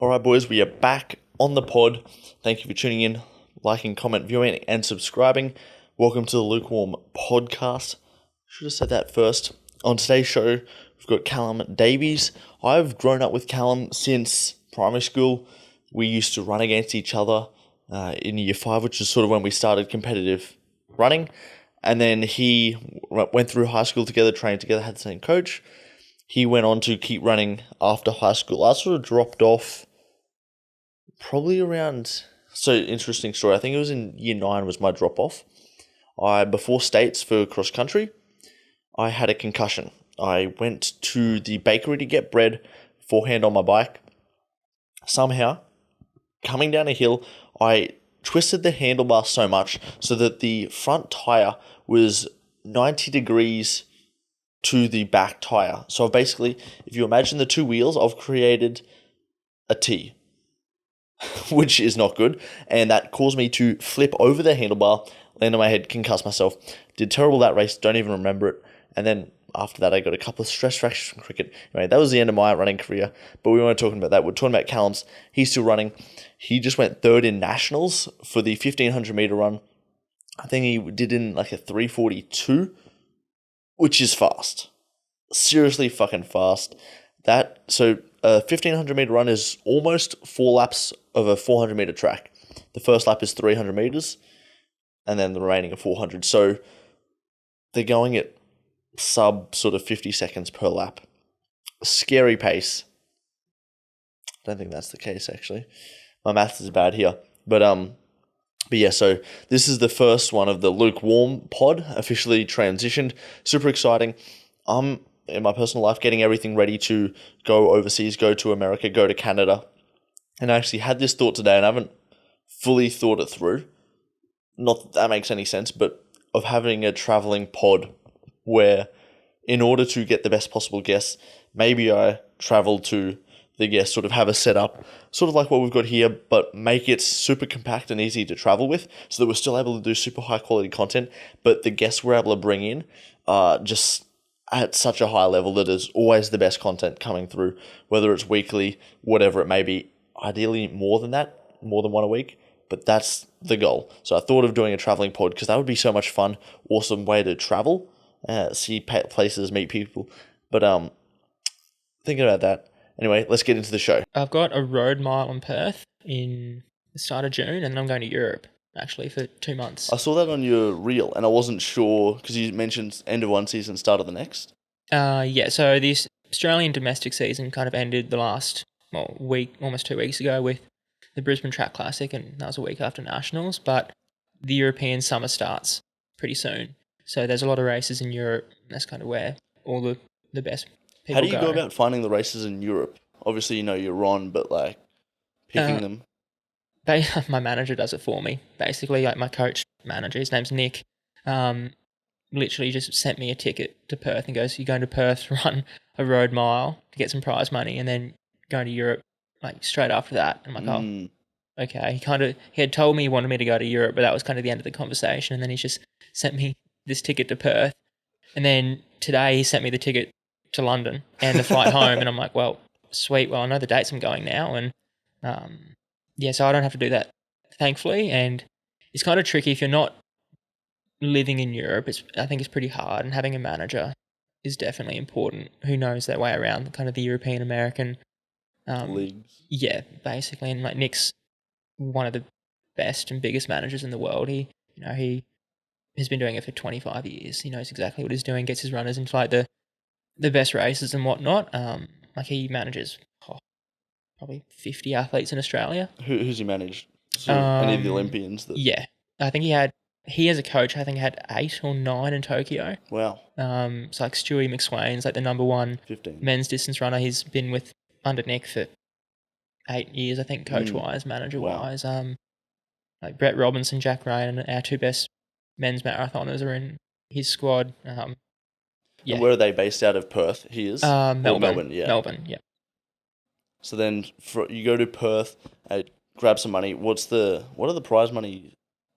All right, boys, we are back on the pod. Thank you for tuning in, liking, comment, viewing, and subscribing. Welcome to the Lukewarm Podcast. Should have said that first. On today's show, we've got Callum Davies. I've grown up with Callum since primary school. We used to run against each other in year 5, which is sort of when we started competitive running. And then he went through high school together, trained together, had the same coach. He went on to keep running after high school. I sort of dropped off probably around, so interesting story. I think it was in year 9 was my drop off. Before states for cross country, I had a concussion. I went to the bakery to get bread forehand on my bike. Somehow, coming down a hill, I twisted the handlebar so much so that the front tire was 90 degrees to the back tire. So I've basically, if you imagine the two wheels, I've created a T, which is not good. And that caused me to flip over the handlebar, land on my head, concuss myself. Did terrible that race, don't even remember it. And then after that, I got a couple of stress fractures from cricket. Anyway, that was the end of my running career. But we weren't talking about that. We're talking about Callum's. He's still running. He just went third in nationals for the 1,500 meter run. I think he did in like a 3:42, which is fast. Seriously fucking fast. So a 1,500 meter run is almost 4 laps of a 400 meter track. The first lap is 300 meters, and then the remaining are 400. So they're going at sub sort of 50 seconds per lap. Scary pace. I don't think that's the case, actually. My maths is bad here. But yeah, so this is the first one of the Lukewarm pod, officially transitioned. Super exciting. I'm, in my personal life, getting everything ready to go overseas, go to America, go to Canada. And I actually had this thought today, and I haven't fully thought it through. Not that that makes any sense, but of having a traveling pod where, in order to get the best possible guests, maybe I travel to the guests, sort of have a setup, sort of like what we've got here, but make it super compact and easy to travel with, so that we're still able to do super high quality content, but the guests we're able to bring in are just at such a high level that is always the best content coming through, whether it's weekly, whatever it may be. Ideally more than that, more than one a week, but that's the goal. So I thought of doing a traveling pod because that would be so much fun, awesome way to travel, see places, meet people. But thinking about that. Anyway, let's get into the show. I've got a road mile in Perth in the start of June, and then I'm going to Europe, actually, for 2 months. I saw that on your reel, and I wasn't sure, because you mentioned end of one season, start of the next. Yeah, so this Australian domestic season kind of ended the last week, almost 2 weeks ago, with the Brisbane Track Classic, and that was a week after Nationals, but the European summer starts pretty soon. So there's a lot of races in Europe, and that's kind of where all the best people How do you go about finding the races in Europe? Obviously, you know you're on, but like picking them. My manager does it for me. Basically, like my coach manager, his name's Nick, literally just sent me a ticket to Perth and goes, "You're going to Perth to run a road mile to get some prize money, and then going to Europe like straight after that." I'm like, oh, okay. He had told me he wanted me to go to Europe, but that was kind of the end of the conversation. And then he's just sent me this ticket to Perth, and then today he sent me the ticket to London and the flight home, and I'm like, well, sweet. Well, I know the dates I'm going now, and yeah, so I don't have to do that, thankfully. And it's kind of tricky if you're not living in Europe. I think it's pretty hard, and having a manager is definitely important who knows their way around kind of the European American leagues. Yeah, basically. And like Nick's one of the best and biggest managers in the world. He has been doing it for 25 years. He knows exactly what he's doing, gets his runners into like the best races and whatnot. Like he manages probably 50 athletes in Australia. Who's he managed? So any of the Olympians? Yeah, I think he as a coach, I think had 8 or 9 in Tokyo. Wow. So like Stewie McSwain's like the number 1 15 men's distance runner. He's been with under Nick for 8 years, I think, coach-wise, manager-wise. Wow. Like Brett Robinson, Jack Ryan, our 2 best men's marathoners are in his squad. Yeah. And where are they based out of? Perth? He is? Melbourne. Yeah. Melbourne, yeah. So then you go to Perth, grab some money. What are the prize money?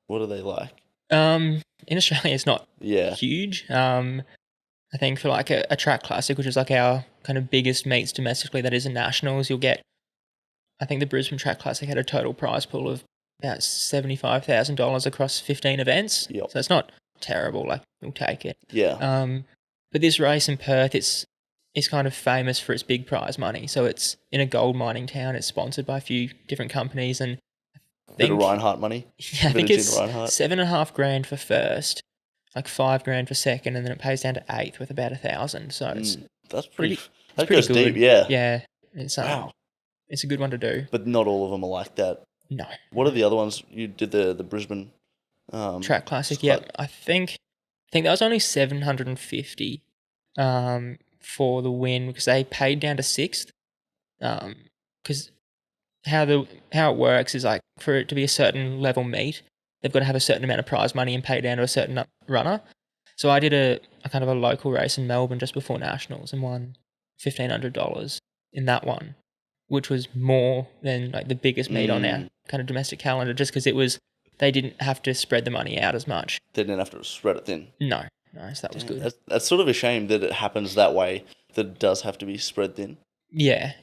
What are they like? In Australia, it's not huge. I think for like a track classic, which is like our kind of biggest meets domestically, that is in nationals, you'll get I think the Brisbane Track Classic had a total prize pool of about $75,000 across 15 events. Yep. So it's not terrible. Like, we'll take it. Yeah. But this race in Perth, it's kind of famous for its big prize money. So it's in a gold mining town. It's sponsored by a few different companies, and Bit of Reinhardt money. yeah, I think Gene it's Reinhardt. $7,500 for first, like $5,000 for second, and then it pays down to eighth with about 1,000. So it's That's pretty. pretty- That pretty goes good. deep. Yeah. Yeah, it's Wow. it's a good one to do. But not all of them are like that. No. What are the other ones? You did the Brisbane Track Classic, Cla- yeah. I think that was only 750 for the win, because they paid down to sixth. Because how it works is, like, for it to be a certain level meet, they've got to have a certain amount of prize money and pay down to a certain runner. So I did a kind of a local race in Melbourne just before Nationals and won $1,500 in that one, which was more than, like, the biggest meet on our kind of domestic calendar, just because they didn't have to spread the money out as much. They didn't have to spread it thin. No, so that was good. That's sort of a shame that it happens that way. That it does have to be spread thin. Yeah.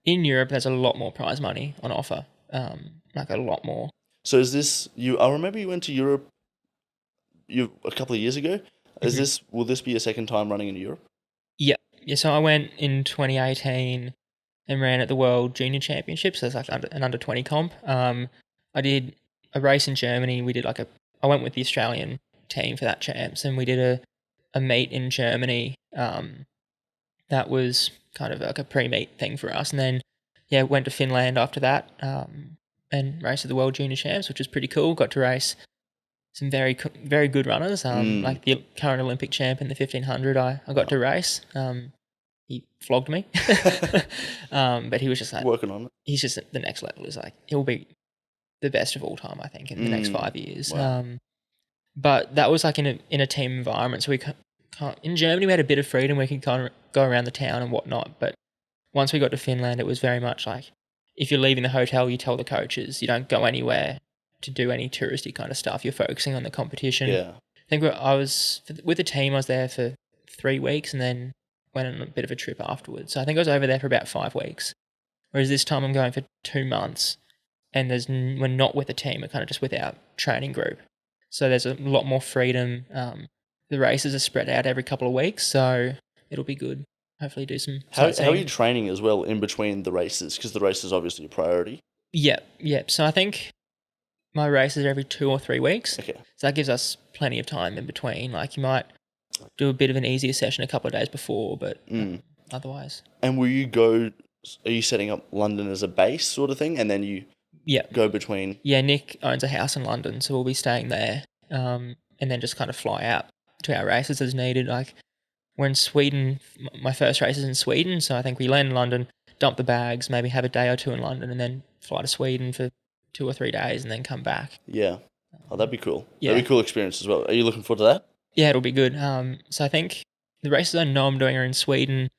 In Europe, there's a lot more prize money on offer, like a lot more. So is this you? I remember you went to Europe. A couple of years ago. Will this be your second time running in Europe? Yeah. So I went in 2018 and ran at the World Junior Championships. So it's like an under 20 comp. I did a race in Germany. I went with the Australian team for that champs, and we did a meet in Germany. That was kind of like a pre-meet thing for us, and then went to Finland after that, and raced at the World Junior Champs, which was pretty cool. Got to race some very very good runners, like the current Olympic champ in the 1500. I got to race. He flogged me, but he was just like working on it. He's just at the next level. Is like he'll be the best of all time, I think, in the next 5 years. Wow. But that was like in a team environment, so in Germany we had a bit of freedom. We could kind of go around the town and whatnot, but once we got to Finland, it was very much like, if you're leaving the hotel, you tell the coaches. You don't go anywhere to do any touristy kind of stuff. You're focusing on the competition. Yeah. I think I was with the team. I was there for 3 weeks and then went on a bit of a trip afterwards. So I think I was over there for about 5 weeks. Whereas this time I'm going for 2 months, and we're not with a team. We're kind of just with our training group. So there's a lot more freedom. The races are spread out every couple of weeks, so it'll be good. Hopefully do some sightseeing. How are you training as well in between the races? Because the race is obviously a priority. Yeah. So I think my races are every 2 or 3 weeks. Okay. So that gives us plenty of time in between. Like, you might do a bit of an easier session a couple of days before, but otherwise. And are you setting up London as a base sort of thing, and then you go between? Yeah, Nick owns a house in London, so we'll be staying there, and then just kind of fly out to our races as needed. Like, we're in Sweden. My first race is in Sweden, so I think we land in London, dump the bags, maybe have a day or two in London, and then fly to Sweden for 2 or 3 days and then come back. Yeah. Oh, that'd be cool. Yeah. That'd be a cool experience as well. Are you looking forward to that? Yeah, it'll be good. So I think the races I know I'm doing are in Sweden,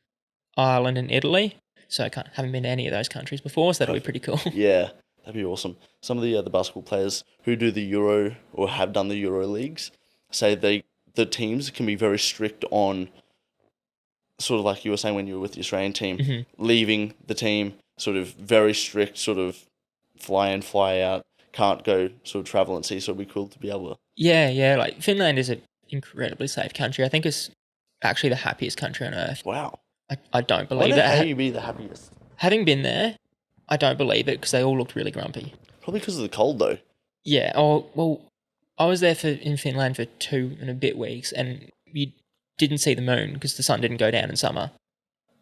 Ireland, and Italy. So I haven't been to any of those countries before, so that'll be pretty cool. Yeah, that'd be awesome. Some of the basketball players who do the Euro or have done the Euro leagues say the teams can be very strict on, sort of like you were saying when you were with the Australian team, leaving the team, sort of very strict, sort of fly in, fly out, can't go sort of travel and see, so it'd be cool to be able to... Yeah, like Finland is an incredibly safe country. I think it's actually the happiest country on earth. Wow. I don't believe that. How you be the happiest? Having been there, I don't believe it, because they all looked really grumpy. Probably because of the cold though. Yeah, well, I was there in Finland for 2 and a bit weeks, and you didn't see the moon because the sun didn't go down in summer.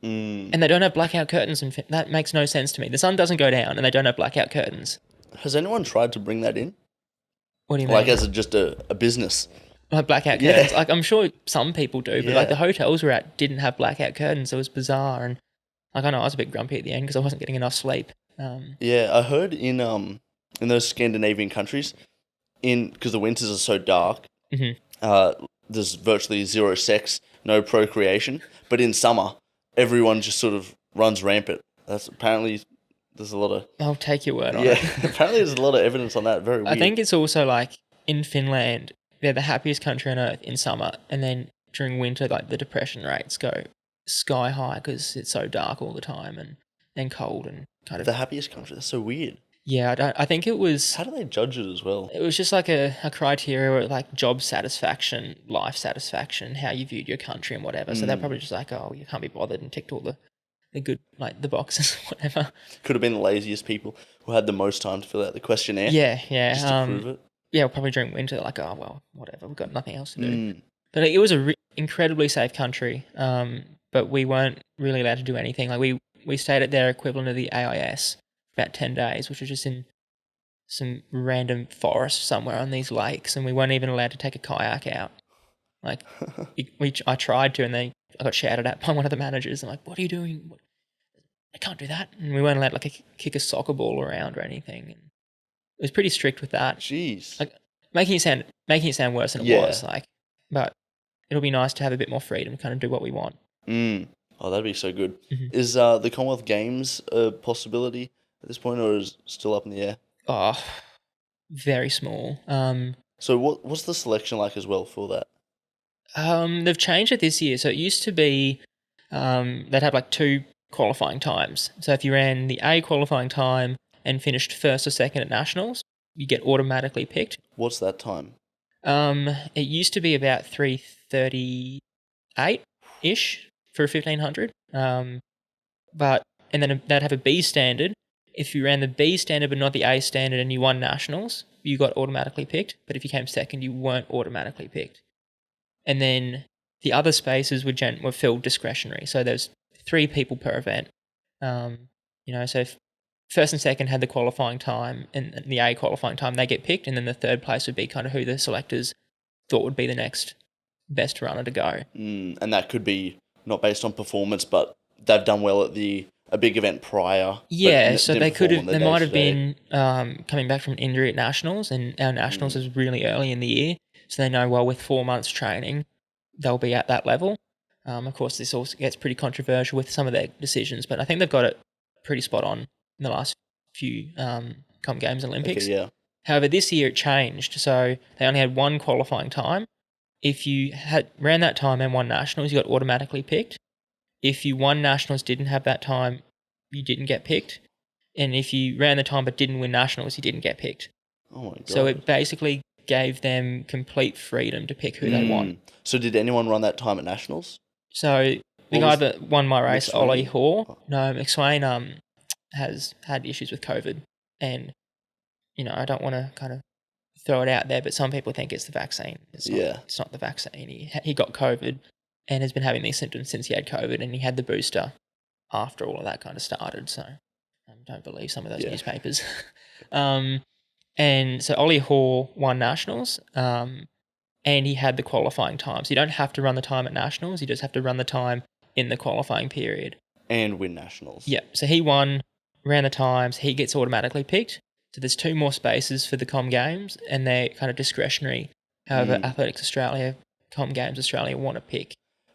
And they don't have blackout curtains, and that makes no sense to me. The sun doesn't go down, and they don't have blackout curtains. Has anyone tried to bring that in? What do you mean? Like as just a business? Like blackout curtains? Like, I'm sure some people do, but like the hotels we're at didn't have blackout curtains. It was bizarre, and like, I know I was a bit grumpy at the end because I wasn't getting enough sleep. Yeah, I heard in those Scandinavian countries, because the winters are so dark, there's virtually zero sex, no procreation. But in summer, everyone just sort of runs rampant. That's apparently there's a lot of... I'll take your word on it. Yeah, apparently there's a lot of evidence on that. Very weird. I think it's also like in Finland, they're the happiest country on earth in summer, and then during winter, like the depression rates go sky high because it's so dark all the time and cold and kind of, The happiest country. That's so weird. yeah, I think it was How do they judge it as well? just like a criteria where, like, job satisfaction, life satisfaction, how you viewed your country and whatever. So they're probably just like, oh, you can't be bothered, and ticked all the good, like, the boxes, whatever. Could have been the laziest people who had the most time to fill out the questionnaire. Yeah, yeah. Just to prove it. Yeah, probably during winter, like, oh, well, whatever, we've got nothing else to do. Mm. But it was a incredibly safe country, but we weren't really allowed to do anything. Like, we stayed at their equivalent of the AIS for about 10 days, which was just in some random forest somewhere on these lakes, and we weren't even allowed to take a kayak out. Like, I tried to, and I got shouted at by one of the managers. I'm like, what are you doing? I can't do that. And we weren't allowed, like, kick a soccer ball around or anything. And it was pretty strict with that. Jeez. Like, making it sound worse than it was. Like, but it'll be nice to have a bit more freedom to kind of do what we want. Oh, that'd be so good. Mm-hmm. Is the Commonwealth Games a possibility at this point, or is it still up in the air? Oh, very small. So what's the selection like as well for that? They've changed it this year. So it used to be they'd have, like, 2 qualifying times. So if you ran the A qualifying time and finished first or second at nationals, you get automatically picked. What's that time? It used to be about 3:38-ish for 1500. But and then they'd have a B standard. If you ran the B standard but not the A standard and you won nationals, you got automatically picked. But if you came second, you weren't automatically picked. And then the other spaces were filled discretionary. So there's 3 people per event. So if first and second had the qualifying time and the A qualifying time, they get picked, and then the third place would be kind of who the selectors thought would be the next best runner to go. And that could be not based on performance, but they've done well at a big event prior. Yeah, so they could have. They might have been coming back from an injury at nationals, and our nationals is really early in the year, so they know, well, with 4 months training, they'll be at that level. Of course, this also gets pretty controversial with some of their decisions, but I think they've got it pretty spot on in the last few Com Games and Olympics. Okay, yeah. However, this year it changed, so they only had 1 qualifying time. If you ran that time and won nationals, you got automatically picked. If you won nationals, didn't have that time, you didn't get picked. And if you ran the time but didn't win nationals, you didn't get picked. Oh my God. So it basically gave them complete freedom to pick who they want. So did anyone run that time at nationals? So the guy that won my race, Ollie Hoare, McSwain, has had issues with COVID. And, I don't want to kind of throw it out there, but some people think it's the vaccine. It's not the vaccine. He got COVID and has been having these symptoms since he had COVID, and he had the booster after all of that kind of started. So don't believe some of those newspapers. And so Ollie Hoare won nationals, and he had the qualifying time. So you don't have to run the time at nationals. You just have to run the time in the qualifying period. And win nationals. Yeah. So he won, ran the times. He gets automatically picked. So there's 2 more spaces for the Com Games, and they're kind of discretionary. However, Athletics Australia, Com Games Australia want to pick.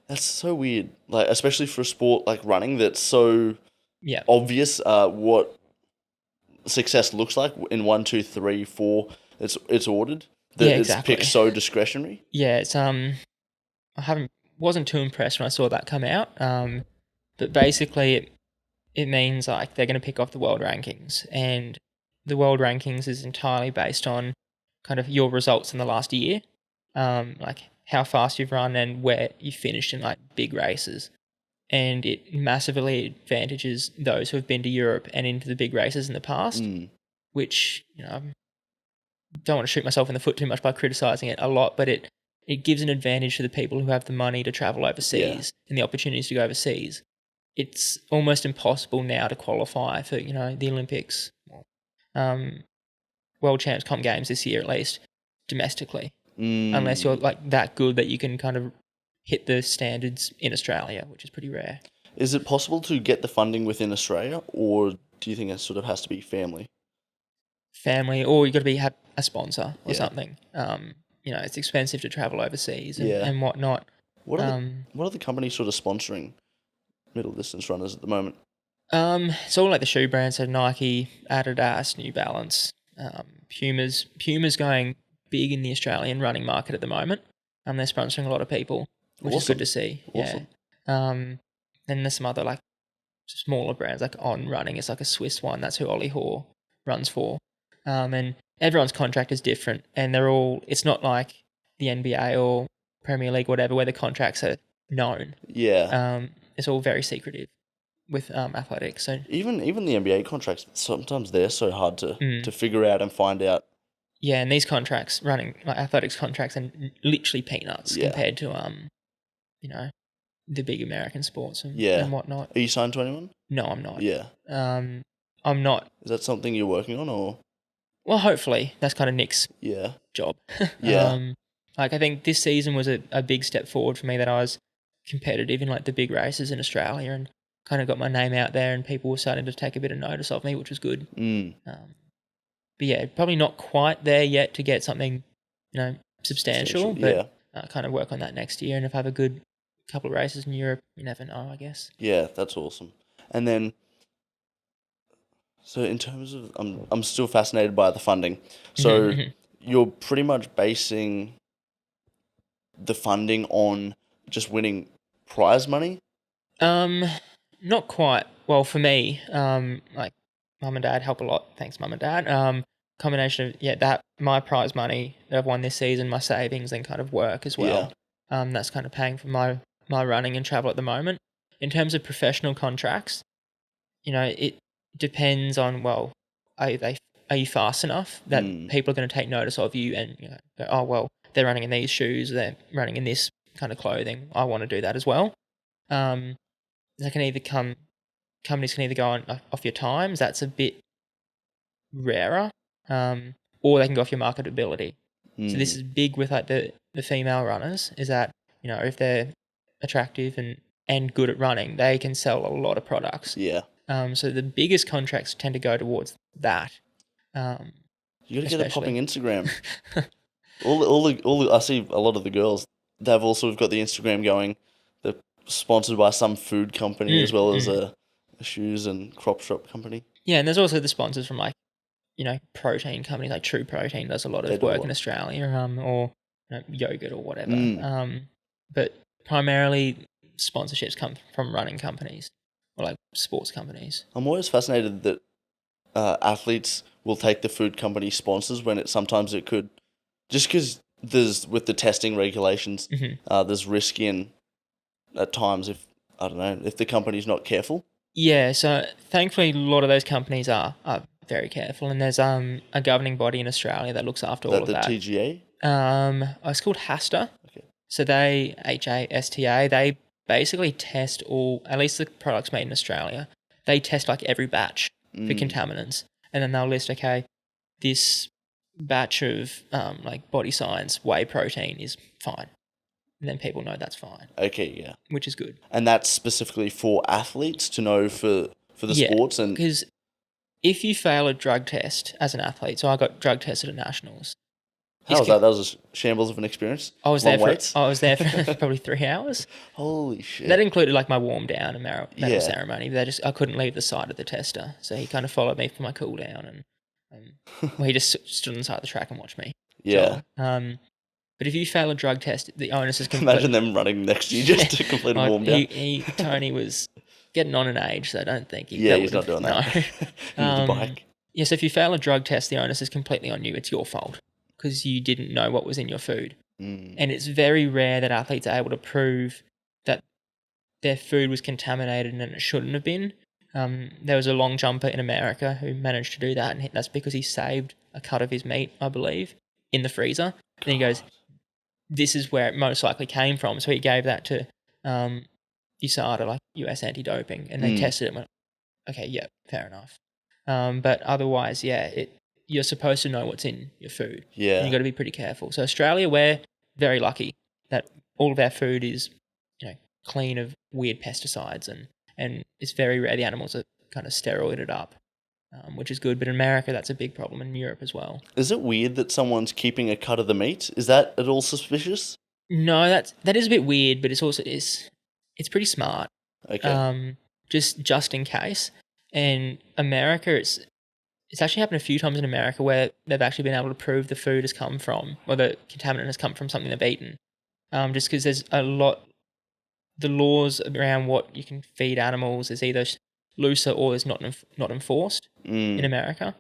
That's so weird. Like, especially for a sport like running that's so obvious what success looks like in 1, 2, 3, 4. It's ordered. It's picked so discretionary. Yeah, it's wasn't too impressed when I saw that come out. But basically it means, like, they're going to pick off the world rankings, and the world rankings is entirely based on kind of your results in the last year, like how fast you've run and where you finished in, like, big races. And it massively advantages those who have been to Europe and into the big races in the past, which, don't want to shoot myself in the foot too much by criticising it a lot, but it gives an advantage to the people who have the money to travel overseas and the opportunities to go overseas. It's almost impossible now to qualify for, the Olympics, World Champs, Com Games this year at least, domestically, unless you're, like, that good that you can kind of hit the standards in Australia, which is pretty rare. Is it possible to get the funding within Australia, or do you think it sort of has to be family? Family, or you got to have a sponsor or something. It's expensive to travel overseas and whatnot. What are the companies sort of sponsoring middle distance runners at the moment? It's all like the shoe brands, so Nike, Adidas, New Balance, Puma's going big in the Australian running market at the moment. They're sponsoring a lot of people, which is good to see. Awesome. Yeah. Then there's some other, like, smaller brands like On Running. It's like a Swiss one. That's who Ollie Hoare runs for. And everyone's contract is different, and they're all. It's not like the NBA or Premier League, whatever, where the contracts are known. Yeah. It's all very secretive with athletics. So Even the NBA contracts, sometimes they're so hard to Mm. figure out and find out. yeah, and these contracts, running like athletics contracts, and literally peanuts Yeah. compared to you know, the big American sports Yeah. and whatnot. Are you signed to anyone? No, I'm not. Yeah. I'm not. Is that something you're working on, or? Well, hopefully that's kind of Nick's Yeah. job. Yeah. Like I think this season was a big step forward for me, that I was competitive in like the big races in Australia and kind of got my name out there, and people were starting to take a bit of notice of me, which was good. But yeah, probably not quite there yet to get something, substantial. Yeah. But kind of work on that next year, and if I have a good couple of races in Europe, you never know, I guess. Yeah, that's awesome. And then, so in terms of, I'm still fascinated by the funding. So you're pretty much basing the funding on just winning prize money? Not quite. Well, for me, like mum and dad help a lot. Thanks, mum and dad. Combination of that my prize money that I've won this season, my savings, and kind of work as well. That's kind of paying for my running and travel at the moment. In terms of professional contracts, it depends on, well, are you fast enough that people are going to take notice of you and go, oh well, they're running in these shoes, they're running in this kind of clothing, I want to do that as well. They can either companies can either go on off your times, that's a bit rarer, or they can go off your marketability. So this is big with like the female runners, is that if they're attractive and good at running, they can sell a lot of products. Yeah. So the biggest contracts tend to go towards that. You got to get a popping Instagram. I see a lot of the girls, they've also got the Instagram going. They're sponsored by some food company as well as a shoes and crop shop company. Yeah, and there's also the sponsors from like, protein companies, like True Protein does a lot of work in Australia, or yogurt or whatever. But primarily sponsorships come from running companies or like sports companies. I'm always fascinated that athletes will take the food company sponsors when sometimes it could, just because there's, with the testing regulations, there's risk in at times if the company's not careful. Yeah, so thankfully a lot of those companies are very careful, and there's a governing body in Australia that looks after all of that. The TGA? It's called HASTA. Okay. So they, HASTA, they basically test at least the products made in Australia, they test like every batch for contaminants, and then they'll list, okay, this batch of like Body Science whey protein is fine. And then people know that's fine. Okay, yeah. Which is good. And that's specifically for athletes to know for the sports? And because if you fail a drug test as an athlete, so I got drug tested at Nationals. How was that? That was a shambles of an experience? I was there for probably 3 hours. Holy shit. That included like my warm down and medal ceremony. I couldn't leave the side of the tester. So he kind of followed me for my cool down, and he just stood on the side of the track and watched me. Yeah. But if you fail a drug test, the onus is complete. Imagine them running next to you just to complete a warm down. Tony was getting on in age, so I don't think he's not doing that. No. The bike. Yeah, so if you fail a drug test, the onus is completely on you. It's your fault because you didn't know what was in your food. And it's very rare that athletes are able to prove that their food was contaminated and it shouldn't have been. There was a long jumper in America who managed to do that, and that's because he saved a cut of his meat, I believe, in the freezer. And he goes, this is where it most likely came from. So he gave that to USAID, like US anti-doping, and they tested it and went, okay, yeah, fair enough. But otherwise, you're supposed to know what's in your food. Yeah. And you've got to be pretty careful. So Australia, we're very lucky that all of our food is, clean of weird pesticides, and it's very rare the animals are kind of steroided up, which is good. But in America, that's a big problem, in Europe as well. Is it weird that someone's keeping a cut of the meat? Is that at all suspicious? No, that is a bit weird, but it's pretty smart. Okay. Just in case. And America, it's actually happened a few times in America where they've actually been able to prove the food has come from, or the contaminant has come from something they've eaten. Just because there's a lot, the laws around what you can feed animals is either looser or is not enforced in America.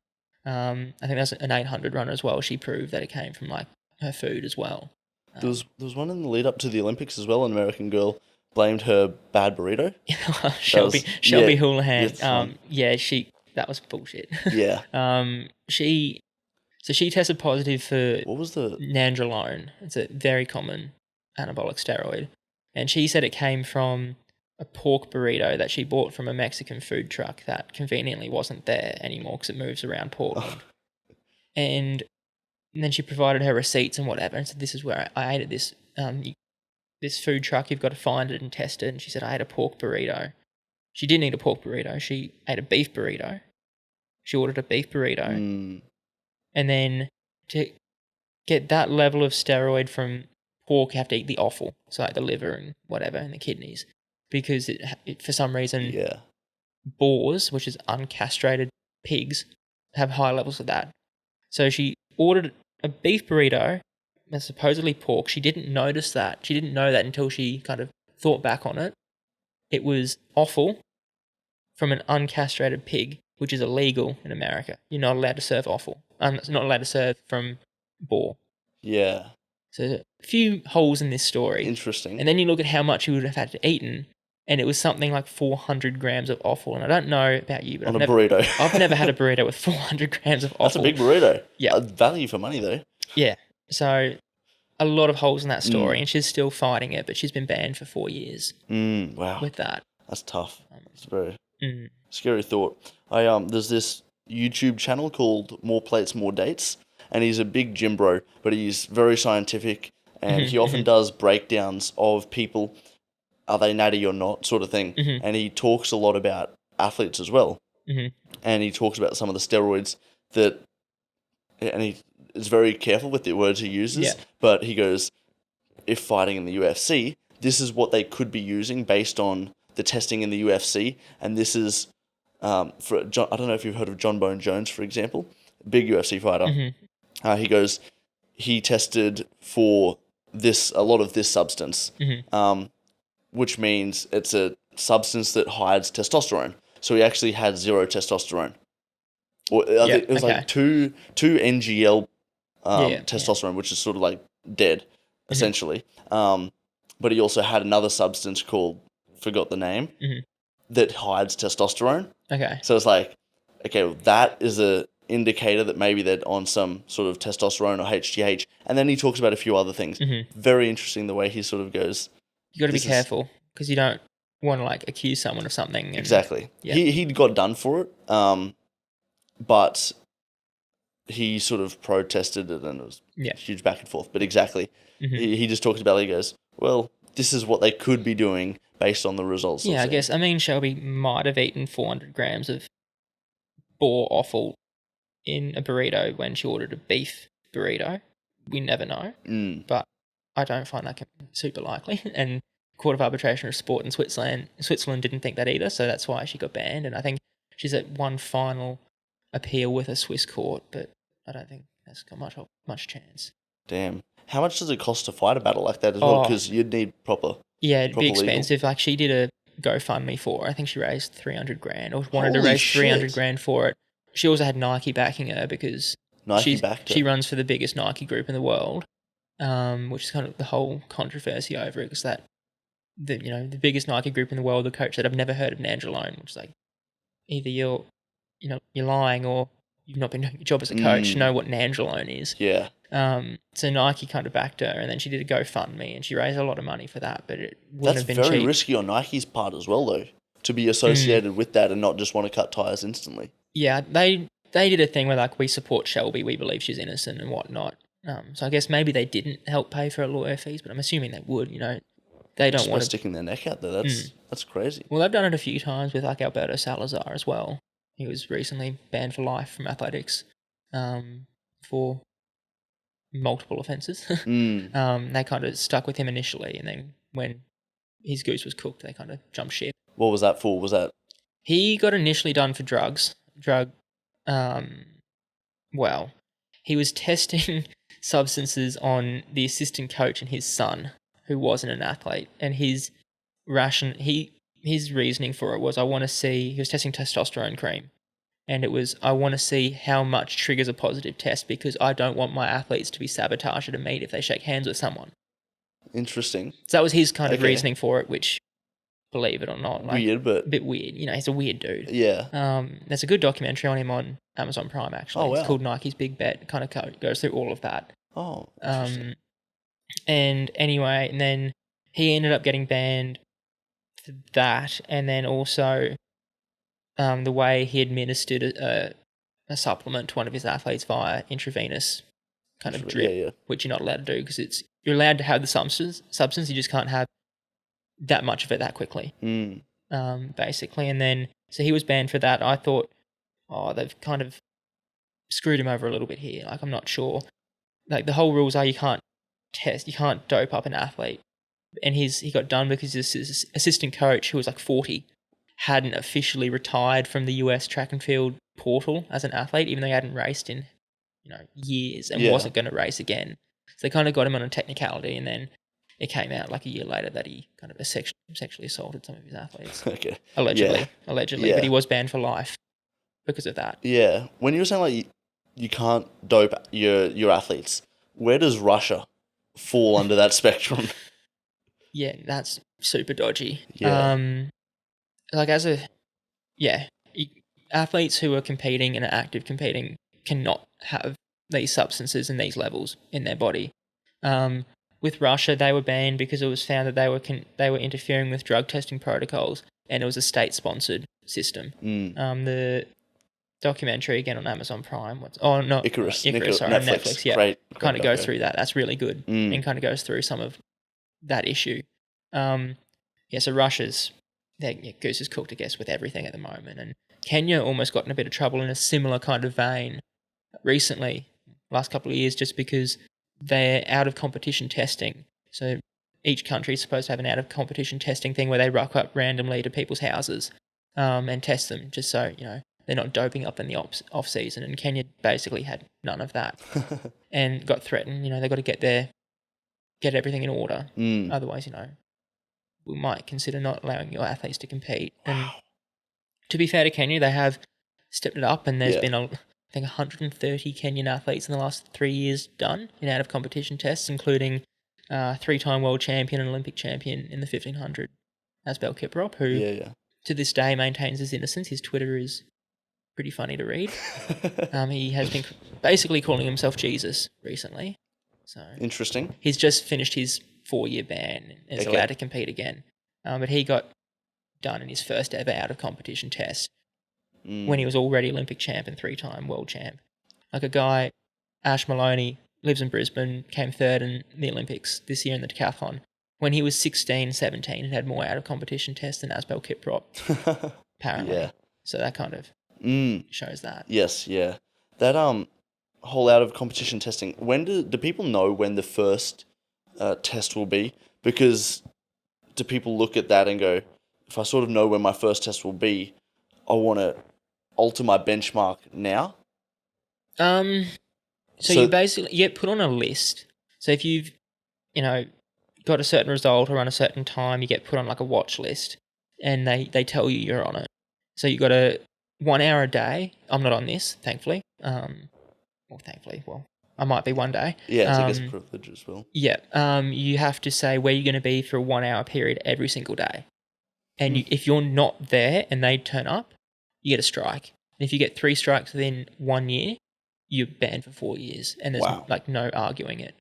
I think there's an 800 runner as well. She proved that it came from like her food as well. There was one in the lead up to the Olympics as well. An American girl blamed her bad burrito. Shelby Houlihan. it's fun. That was bullshit. Yeah. She tested positive for What was the? nandrolone. It's a very common anabolic steroid, and she said it came from a pork burrito that she bought from a Mexican food truck that conveniently wasn't there anymore because it moves around Portland. And then she provided her receipts and whatever, and said, "This is where I ate at this this food truck. You've got to find it and test it." And she said, "I ate a pork burrito." She didn't eat a pork burrito. She ate a beef burrito. She ordered a beef burrito, and then to get that level of steroid from pork, you have to eat the offal, so like the liver and whatever and the kidneys, because it for some reason boars, which is uncastrated pigs, have high levels of that. So she ordered a beef burrito that's supposedly pork. She didn't notice that. She didn't know that until she kind of thought back on it. It was offal from an uncastrated pig, which is illegal in America. You're not allowed to serve offal. It's not allowed to serve from boar. Yeah. So a few holes in this story. Interesting. And then you look at how much you would have had to eaten, and it was something like 400 grams of offal. And I don't know about you, but On a burrito. I've never had a burrito with 400 grams of offal. That's a big burrito. Yeah. Value for money, though. Yeah. So a lot of holes in that story, and she's still fighting it, but she's been banned for 4 years. Wow. With that. That's tough. It's a very scary thought. There's this YouTube channel called More Plates, More Dates, and he's a big gym bro, but he's very scientific, and he often does breakdowns of people, are they natty or not, sort of thing, and he talks a lot about athletes as well, and he talks about some of the steroids and he is very careful with the words he uses, but he goes, if fighting in the UFC, this is what they could be using based on the testing in the UFC, and this is for John, I don't know if you've heard of John Bone Jones, for example, big UFC fighter. He goes, he tested for a lot of this substance, which means it's a substance that hides testosterone. So he actually had 0 testosterone. Or I think it was like 2 NGL testosterone, which is sort of like dead, essentially. But he also had another substance called, forgot the name, that hides testosterone. Okay. So it's like, okay, well, that is a indicator that maybe they're on some sort of testosterone or HGH. And then he talks about a few other things. Very interesting the way he sort of goes. You got to be careful because you don't want to like accuse someone of something. Exactly. He got done for it, but he sort of protested it and it was huge back and forth. But exactly, he just talks about it. He goes, well, this is what they could be doing based on the results. Yeah, I guess. I mean, Shelby might have eaten 400 grams of boar offal in a burrito when she ordered a beef burrito. We never know. But I don't find that super likely. And Court of Arbitration of Sport in Switzerland didn't think that either, so that's why she got banned. And I think she's at one final appeal with a Swiss court, but I don't think that's got much chance. Damn. How much does it cost to fight a battle like that as well? Because you'd need proper. Yeah, it'd be expensive. Legal. Like she did a GoFundMe for her. I think she raised 300 grand or wanted to raise 300 grand for it. She also had Nike backing her because she runs for the biggest Nike group in the world, which is kind of the whole controversy over it. Because the biggest Nike group in the world, the coach said, "I've never heard of nandrolone," which is like either you're lying or you've not been doing your job as a coach to know what nandrolone is. Yeah. So Nike kind of backed her, and then she did a GoFundMe, and she raised a lot of money for that, but it wouldn't have been cheap. That's very risky on Nike's part as well, though, to be associated with that and not just want to cut tires instantly. Yeah, they did a thing where like, we support Shelby, we believe she's innocent and whatnot. So I guess maybe they didn't help pay for her lawyer fees, but I'm assuming they would. They don't want to sticking their neck out there. That's crazy. Well, they've done it a few times with like Alberto Salazar as well. He was recently banned for life from athletics for multiple offences. They kind of stuck with him initially, and then when his goose was cooked, they kind of jumped ship. What was that for? He got initially done for drugs. He was testing substances on the assistant coach and his son, who wasn't an athlete, and his his reasoning for it was, I want to see, he was testing testosterone cream. And it was, I want to see how much triggers a positive test because I don't want my athletes to be sabotaged at a meet if they shake hands with someone. Interesting. So that was his kind of Okay. reasoning for it, which, believe it or not, like, Weird, but a bit weird. You know, he's a weird dude. yeah. There's a good documentary on him on Amazon Prime, actually. Oh, wow. It's called Nike's Big Bet. It kind of goes through all of that. Oh, interesting. And anyway, and then he ended up getting banned for that, and then also the way he administered a supplement to one of his athletes via intravenous kind of drip, Yeah. which you're not allowed to do because you're allowed to have the substance, you just can't have that much of it that quickly, basically. And then, so he was banned for that. I thought, oh, they've kind of screwed him over a little bit here. Like, I'm not sure. Like, the whole rules are you can't dope up an athlete. And he got done because his assistant coach, who was like 40, hadn't officially retired from the US track and field portal as an athlete, even though he hadn't raced in, years and wasn't going to race again. So they kind of got him on a technicality, and then it came out like a year later that he kind of sexually assaulted some of his athletes. Okay. Allegedly, Yeah. but he was banned for life because of that. Yeah. When you were saying like you can't dope your athletes, where does Russia fall under that spectrum? Yeah, that's super dodgy. Yeah. Like athletes who are competing and are active competing cannot have these substances and these levels in their body. With Russia, they were banned because it was found that they were interfering with drug testing protocols, and it was a state-sponsored system. The documentary, again on Amazon Prime, Icarus, sorry, Netflix. on Netflix, yeah, Great kind of goes doco. through that. That's really good, and kind of goes through some of that issue. So Russia's goose is cooked, I guess, with everything at the moment, and Kenya almost got in a bit of trouble in a similar kind of vein recently, last couple of years, just because they're out of competition testing. So each country is supposed to have an out of competition testing thing where they rock up randomly to people's houses and test them, just so they're not doping up in the off season. And Kenya basically had none of that and got threatened. They got to get everything in order. Otherwise, we might consider not allowing your athletes to compete. And to be fair to Kenya, they have stepped it up, and there's been, I think, 130 Kenyan athletes in the last 3 years done in out-of-competition tests, including 3-time world champion and Olympic champion in the 1500, Asbel Kiprop, who to this day maintains his innocence. His Twitter is pretty funny to read. He has been basically calling himself Jesus recently. So Interesting. He's just finished his 4-year ban and is allowed to compete again. But he got done in his first ever out-of-competition test when he was already Olympic champ and 3-time world champ. Like a guy, Ash Maloney, lives in Brisbane, came third in the Olympics this year in the decathlon. When he was 16, 17, and had more out-of-competition tests than Asbel Kiprop, apparently. Yeah. So that kind of shows that. Yes, yeah. That whole out-of-competition testing, when do people know when the first test will be? Because do people look at that and go, if I sort of know when my first test will be, I want to alter my benchmark now? So you get put on a list. So if you've, got a certain result or run a certain time, you get put on like a watch list, and they tell you you're on it. So you got a 1 hour a day. I'm not on this, thankfully. Well, I might be one day. Yeah, it's I guess privilege as well. Yeah. You have to say where you're going to be for a 1 hour period every single day. And if you're not there and they turn up, you get a strike. And if you get 3 strikes within 1 year, you're banned for 4 years. And there's like no arguing it.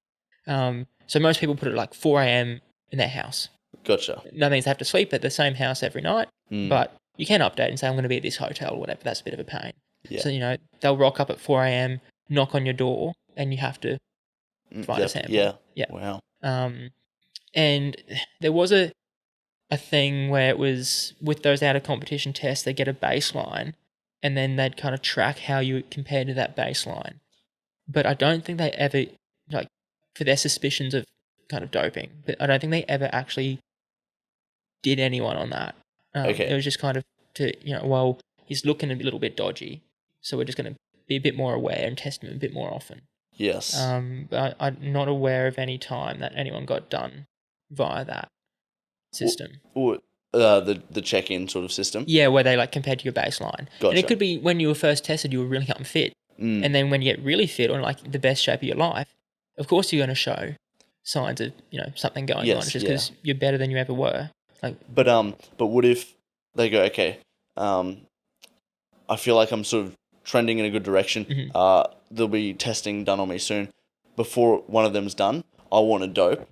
So most people put it like 4 a.m. in their house. Gotcha. That means they have to sleep at the same house every night. But you can update and say, I'm going to be at this hotel or whatever. That's a bit of a pain. Yeah. So, they'll rock up at 4 a.m., knock on your door, and you have to find a sample. Yeah. Wow. And there was a thing where it was with those out of competition tests, they get a baseline and then they'd kind of track how you compare to that baseline. But I don't think they ever, for their suspicions of kind of doping, but I don't think they ever actually did anyone on that. It was just kind of to, he's looking a little bit dodgy, so we're just going to be a bit more aware and test him a bit more often. Yes. But I'm not aware of any time that anyone got done via that system. The check-in sort of system. Yeah, where they like compared to your baseline. Gotcha. And it could be when you were first tested, you were really unfit. And then when you get really fit or like the best shape of your life, of course you're going to show signs of, something going on just because you're better than you ever were. Like, but what if they go, okay, I feel like I'm sort of trending in a good direction. There'll be testing done on me soon. Before one of them's done, I want to dope.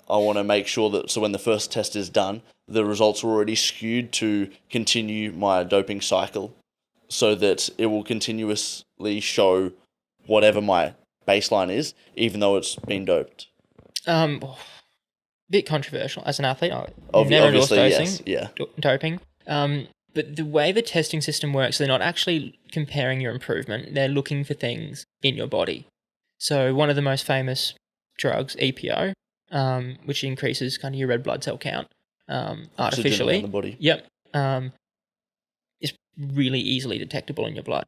I want to make sure that, so when the first test is done, the results are already skewed to continue my doping cycle so that it will continuously show whatever my baseline is, even though it's been doped. Bit controversial as an athlete. I never endorse Obviously, yes, doping. But the way the testing system works, they're not actually comparing your improvement. They're looking for things in your body. So one of the most famous drugs, EPO, which increases kind of your red blood cell count artificially. In the body. Yep. Is really easily detectable in your blood.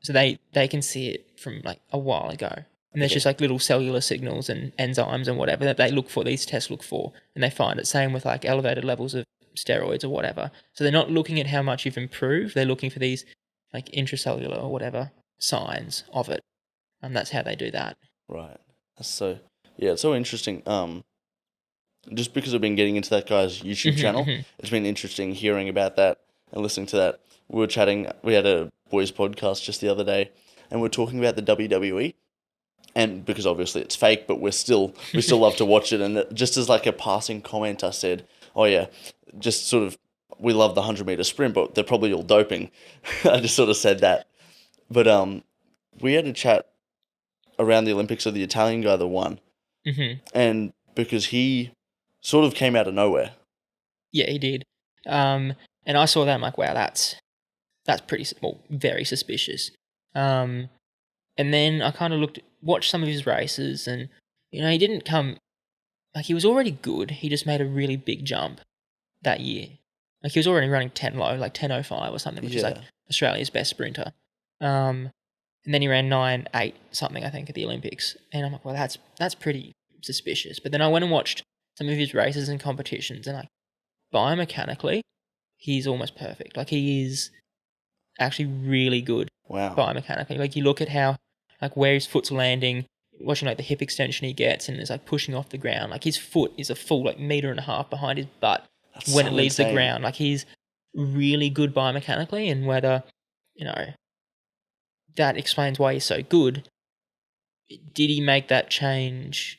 So they can see it from like a while ago. And there's just like little cellular signals and enzymes and whatever that they look for, these tests look for, and they find it. Same with like elevated levels of steroids or whatever. So they're not looking at how much you've improved. They're looking for these like intracellular or whatever signs of it. And that's how they do that. Right. It's so interesting. Just because I've been getting into that guy's YouTube channel, it's been interesting hearing about that and listening to that. We were chatting, we had a boys podcast just the other day, and we were talking about the WWE. And because obviously it's fake, but we still love to watch it. And just as like a passing comment, I said, "Oh yeah, just sort of we love the 100-meter sprint, but they're probably all doping." I just sort of said that. But we had a chat around the Olympics of the Italian guy that won, and because he sort of came out of nowhere. Yeah, he did. And I saw that. I'm like, wow, that's pretty very suspicious. And then I kind of watched some of his races, and he didn't come like he was already good. He just made a really big jump that year. Like he was already running 10 low, like 10:05 or something, which is like Australia's best sprinter. And then he ran 9:8 something, I think, at the Olympics. And I'm like, well, that's pretty suspicious. But then I went and watched some of his races and competitions, and like biomechanically, he's almost perfect. Like he is actually really good. Wow. Biomechanically. Like you look at how, like where his foot's landing, watching like the hip extension he gets, and it's like pushing off the ground. Like his foot is a full like meter and a half behind his butt when it leaves the ground. Like he's really good biomechanically, and whether, that explains why he's so good. Did he make that change?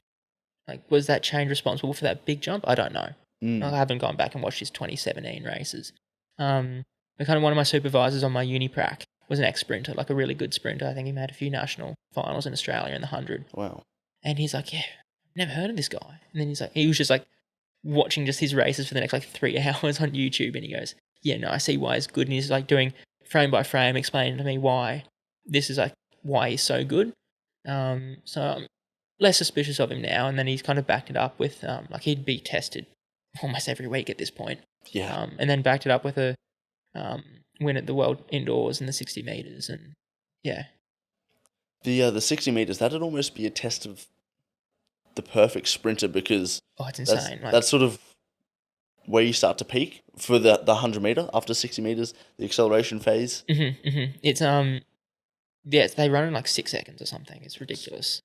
Like, was that change responsible for that big jump? I don't know. I haven't gone back and watched his 2017 races. But kind of one of my supervisors on my uni prac was an ex-sprinter, like a really good sprinter. I think he made a few national finals in Australia in the 100. Wow. And he's like, yeah, never heard of this guy. And then he was just like watching just his races for the next like 3 hours on YouTube. And he goes, yeah, no, I see why he's good. And he's like doing frame by frame, explaining to me why this is like why he's so good. So I'm less suspicious of him now. And then he's kind of backed it up with, like he'd be tested almost every week at this point. Yeah. And then backed it up with a win at the World Indoors in the 60 meters. And yeah. The 60 meters, that'd almost be a test of the perfect sprinter, because it's insane. That's sort of where you start to peak for the 100 meter after 60 meters, the acceleration phase. It's they run in like 6 seconds or something. It's ridiculous.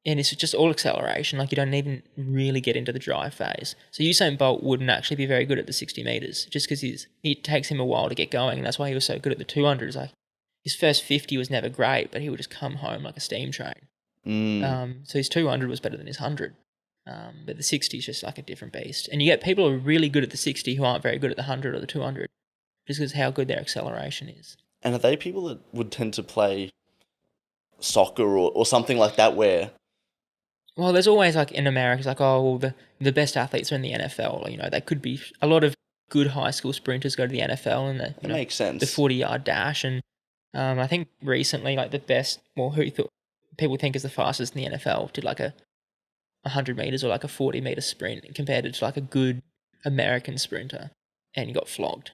And it's just all acceleration. Like you don't even really get into the drive phase. So Usain Bolt wouldn't actually be very good at the 60 meters, just because it takes him a while to get going, and that's why he was so good at the 200s. Like his first 50 was never great, but he would just come home like a steam train. So his 200 was better than his 100. But the 60 is just like a different beast. And you get people who are really good at the 60 who aren't very good at the 100 or the 200, just because how good their acceleration is. And are they people that would tend to play soccer or something like that where... Well, there's always like in America, it's like, oh, well, the best athletes are in the NFL. They could be a lot of good high school sprinters go to the NFL, and that makes sense. The 40-yard dash, and I think recently, like the best, who people think is the fastest in the NFL, did like a 100 meters or like a 40-meter sprint compared to like a good American sprinter, and he got flogged.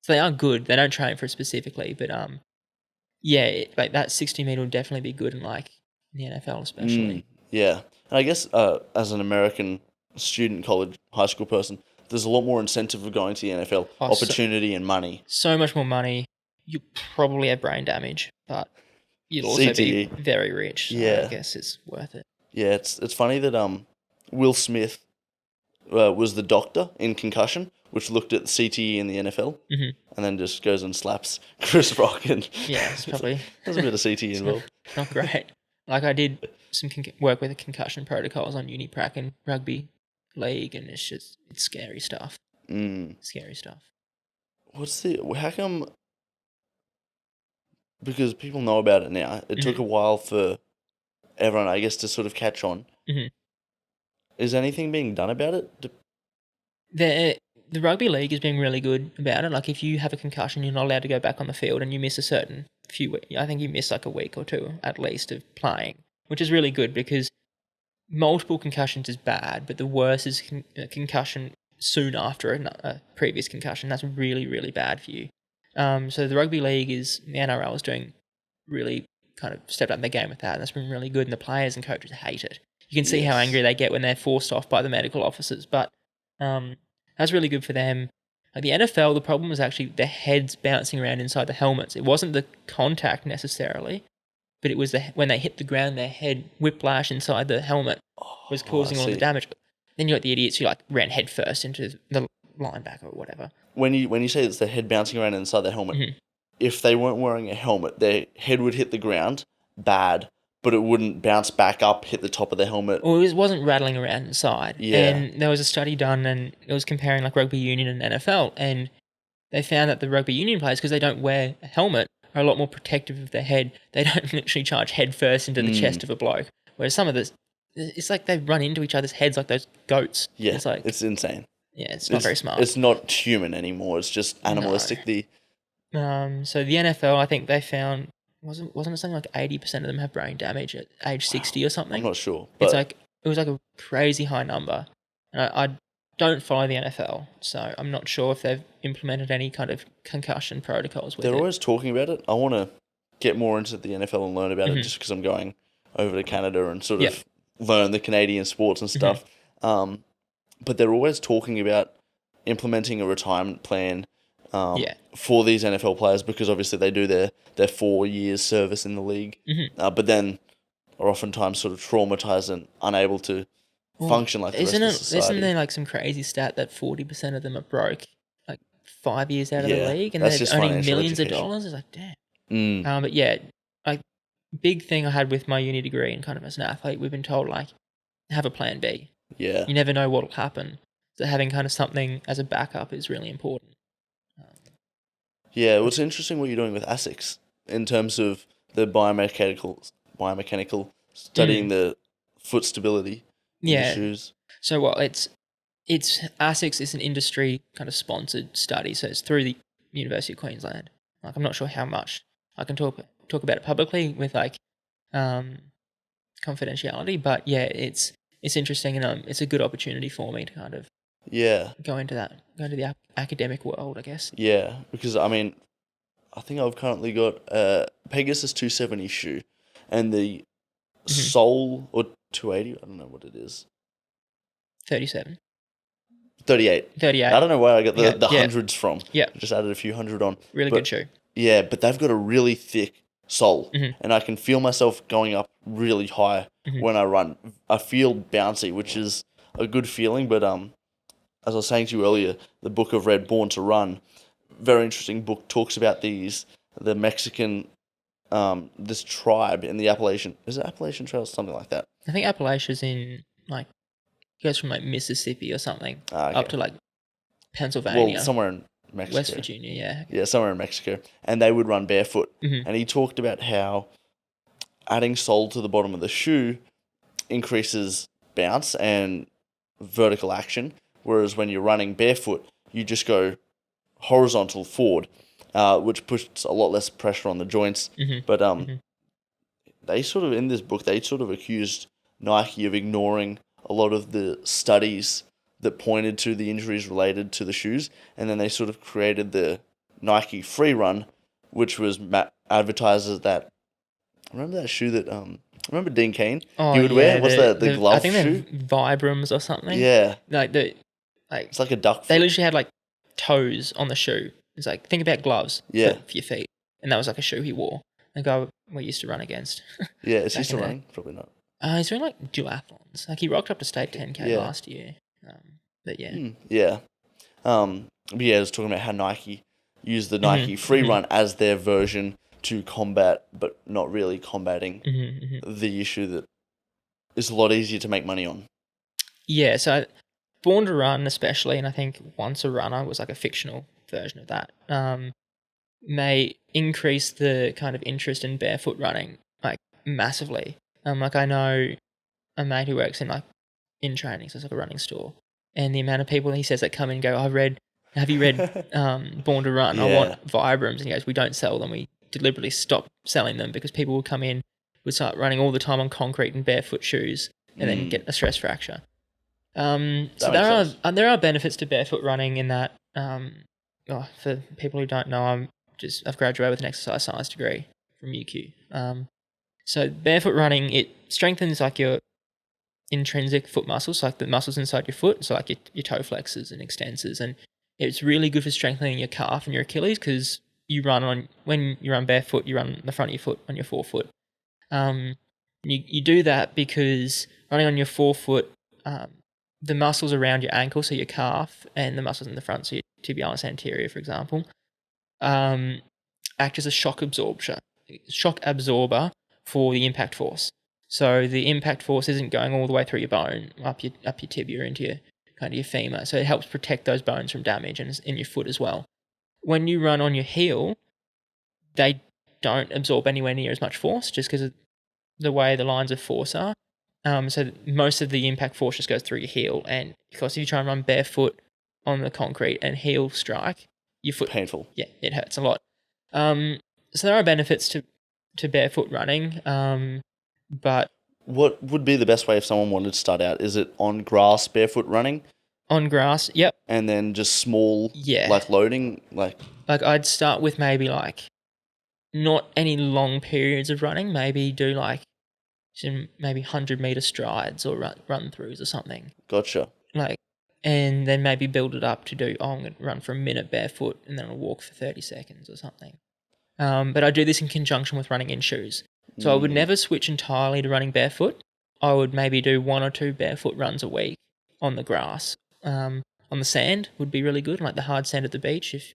So they are good. They don't train for it specifically, but like that 60-meter will definitely be good in like the NFL especially. Yeah. And I guess as an American student, college, high school person, there's a lot more incentive of going to the NFL, opportunity and money. So much more money. You probably have brain damage, but you'll also be CTE. very rich. So Yeah. I guess it's worth it. Yeah, it's funny that Will Smith was the doctor in Concussion, which looked at the CTE in the NFL, and then just goes and slaps Chris Rock. And Yeah, it's probably there's a bit of CTE involved. not great. Like I did some work with the concussion protocols on uni prac and rugby league, and it's scary stuff. Scary stuff. How come? Because people know about it now. It took a while for everyone, I guess, to sort of catch on. Is anything being done about it? The rugby league is being really good about it. Like if you have a concussion, you're not allowed to go back on the field, and you miss a certain few. I think you miss like a week or two at least of playing, which is really good because multiple concussions is bad, but the worst is concussion soon after a previous concussion. That's really, really bad for you. So the rugby league the NRL is doing really kind of stepped up their game with that, and that's been really good, and the players and coaches hate it. You can see how angry they get when they're forced off by the medical officers, but that's really good for them. Like the NFL, the problem was actually their heads bouncing around inside the helmets. It wasn't the contact necessarily, but it was when they hit the ground, their head whiplash inside the helmet was causing all the damage. Then you got the idiots who like ran head first into the linebacker or whatever. When you say it's the head bouncing around inside the helmet, if they weren't wearing a helmet, their head would hit the ground bad, but it wouldn't bounce back up, hit the top of the helmet. Well, it wasn't rattling around inside. Yeah. And there was a study done, and it was comparing like rugby union and NFL, and they found that the rugby union players, because they don't wear a helmet, are a lot more protective of their head. They don't literally charge head first into the chest of a bloke. Whereas some of this, it's like they run into each other's heads like those goats. Yeah, it's insane. Yeah, it's not very smart. It's not human anymore. It's just animalistic. No. So the NFL, I think they found wasn't it something like 80% of them have brain damage at age 60 or something? I'm not sure. But it was like a crazy high number. And I don't follow the NFL, so I'm not sure if they've implemented any kind of concussion protocols with They're it. always talking about it. I want to get more into the NFL and learn about it just because I'm going over to Canada and sort of learn the Canadian sports and stuff. But they're always talking about implementing a retirement plan for these NFL players because obviously they do their 4 years service in the league, but then are oftentimes sort of traumatized and unable to function like the rest of society. Isn't there like some crazy stat that 40% of them are broke, like 5 years out of the league, and they're earning millions of dollars? It's like, damn. But yeah, like big thing I had with my uni degree and kind of as an athlete, we've been told like have a plan B. Yeah. You never know what'll happen. So having kind of something as a backup is really important. Yeah, well, it's interesting what you're doing with ASICs in terms of the biomechanical studying the foot stability in the shoes. So well, it's ASICS is an industry kind of sponsored study, so it's through the University of Queensland. Like I'm not sure how much I can talk about it publicly with like confidentiality, but yeah, it's interesting and it's a good opportunity for me to kind of go into the academic world, I guess. Yeah, because I mean, I think I've currently got a Pegasus 270 shoe, and the sole or 280. I don't know what it is. 37. 38. I don't know where I got the hundreds from. Yeah, I just added a few hundred on. Really good shoe. Yeah, but they've got a really thick sole, and I can feel myself going up really high when I run. I feel bouncy, which is a good feeling, but as I was saying to you earlier, the book I've read, Born to Run, very interesting book, talks about the Mexican, this tribe in the Appalachian, is it Appalachian Trail, something like that? I think Appalachia's in, like, goes from, like, Mississippi or something up to, like, Pennsylvania. Well, somewhere in Mexico. West Virginia, yeah. Yeah, somewhere in Mexico. And they would run barefoot. And he talked about how adding sole to the bottom of the shoe increases bounce and vertical action, whereas when you're running barefoot, you just go horizontal forward, which puts a lot less pressure on the joints. But they sort of, in this book, they sort of accused Nike of ignoring a lot of the studies that pointed to the injuries related to the shoes, and then they sort of created the Nike Free Run, which was advertised as that. Remember that shoe that remember Dean Cain? He would wear. What's that? The glove I think shoe? they're Vibrams or something. Yeah. Like Like It's like a duck they foot. literally had like toes on the shoe. It's like, think about gloves Yeah. for your feet, and that was like a shoe he wore. The guy we used to run against. Yeah, is he back still in the- running? Probably not. He's doing like duathlons. Like he rocked up to state 10K Yeah. last year. But yeah. Yeah. But yeah, I was talking about how Nike use the Mm-hmm. Nike free run as their version to combat, but not really combating the issue that is a lot easier to make money on. Yeah, so Born to Run especially, and I think Once a Runner was like a fictional version of that, may increase the kind of interest in barefoot running like massively. Like I know a mate who works in training, so it's like a running store, and the amount of people he says that come in and go, have you read Born to Run? I Yeah. want Vibrams. And he goes, we don't sell them. We deliberately stopped selling them because people would come in, would start running all the time on concrete and barefoot shoes, and then get a stress fracture. So makes sense. there are benefits to barefoot running in that. For people who don't know, I've graduated with an exercise science degree from UQ. So barefoot running, it strengthens like your intrinsic foot muscles, like the muscles inside your foot, so like your toe flexors and extensors, and it's really good for strengthening your calf and your Achilles because when you run barefoot, you run the front of your foot on your forefoot. You do that because running on your forefoot, the muscles around your ankle, so your calf, and the muscles in the front, so your tibialis anterior, for example, act as a shock absorber for the impact force. So the impact force isn't going all the way through your bone, up your tibia into your kind of your femur. So it helps protect those bones from damage and in your foot as well. When you run on your heel, they don't absorb anywhere near as much force just because of the way the lines of force are. So most of the impact force just goes through your heel, and because if you try and run barefoot on the concrete and heel strike, your foot Painful. Yeah, it hurts a lot. So there are benefits to barefoot running, but What would be the best way if someone wanted to start out? Is it on grass, barefoot running, on grass, yep, and then just small, yeah. like loading, like Like I'd start with maybe like not any long periods of running. Maybe do like some maybe 100-meter strides or run throughs or something. gotcha. Like, and then maybe build it up to do, I'm going to run for a minute barefoot and then I'll walk for 30 seconds or something. But I do this in conjunction with running in shoes. So I would never switch entirely to running barefoot. I would maybe do 1 or 2 barefoot runs a week on the grass. On the sand would be really good, like the hard sand at the beach. If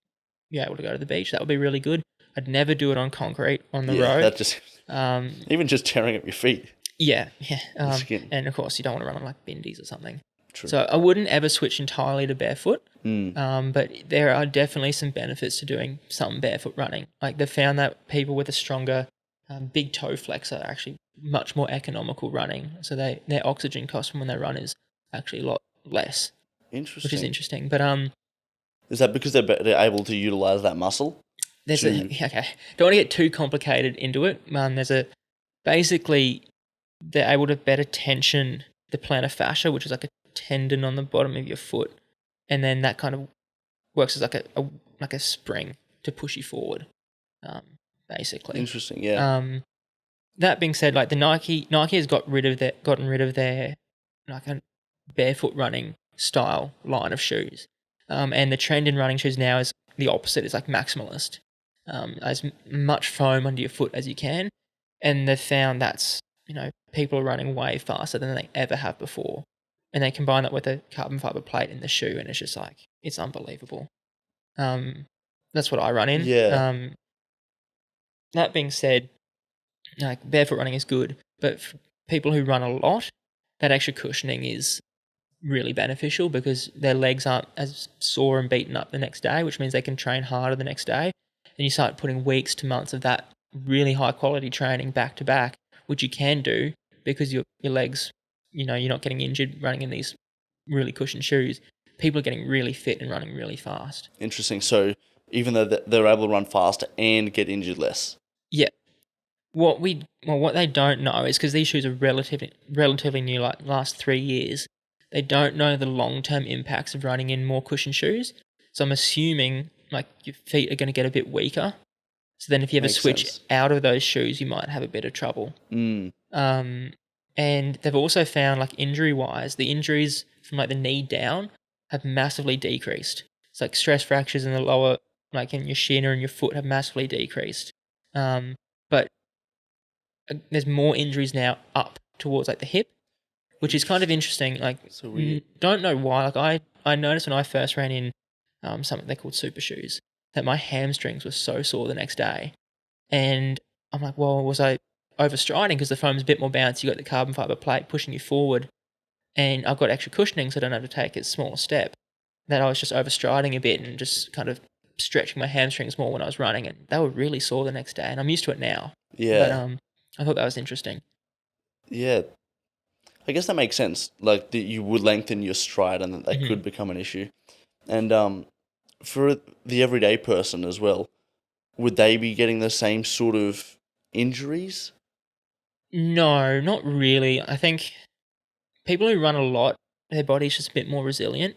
you're able to go to the beach, that would be really good. I'd never do it on concrete on the road. That just even just tearing up your feet. Yeah. Skin. And of course, you don't want to run on like bindies or something. True. So I wouldn't ever switch entirely to barefoot. But there are definitely some benefits to doing some barefoot running. Like they found that people with a stronger big toe flexor are actually much more economical running. So their oxygen cost when they run is actually a lot less, Interesting. which is interesting. But is that because they're able to utilize that muscle? okay. Don't want to get too complicated into it. Basically they're able to better tension the plantar fascia, which is like a tendon on the bottom of your foot, and then that kind of works as like a spring to push you forward. Basically. Interesting, yeah. That being said, like the Nike has gotten rid of their like a barefoot running style line of shoes, and the trend in running shoes now is the opposite. It's like maximalist, as much foam under your foot as you can, and they've found that's people are running way faster than they ever have before, and they combine that with a carbon fiber plate in the shoe, and it's just like it's unbelievable. That's what I run in. Yeah. That being said, like barefoot running is good, but for people who run a lot, that extra cushioning is really beneficial because their legs aren't as sore and beaten up the next day, which means they can train harder the next day. And you start putting weeks to months of that really high quality training back to back, which you can do because your legs, you're not getting injured running in these really cushioned shoes. People are getting really fit and running really fast. Interesting. So even though they're able to run faster and get injured less. Yeah. What they don't know is because these shoes are relatively new, like last 3 years, they don't know the long-term impacts of running in more cushioned shoes. So I'm assuming like your feet are going to get a bit weaker. So then if you ever switch out of those shoes, you might have a bit of trouble. And they've also found like injury-wise, the injuries from like the knee down have massively decreased. It's like stress fractures in the lower, like in your shin or in your foot, have massively decreased. But there's more injuries now up towards like the hip, which is kind of interesting. Like, So weird. Don't know why. Like I noticed when I first ran in something they called super shoes that my hamstrings were so sore the next day, and I'm like, well, was I overstriding because the foam's a bit more bouncy? You got the carbon fiber plate pushing you forward, and I've got extra cushioning, so I don't have to take a smaller step. That I was just overstriding a bit and just kind of stretching my hamstrings more when I was running, and they were really sore the next day. And I'm used to it now. Yeah. But I thought that was interesting. Yeah. I guess that makes sense. Like, that you would lengthen your stride and that could become an issue. And for the everyday person as well, would they be getting the same sort of injuries? No, not really. I think people who run a lot, their body's just a bit more resilient.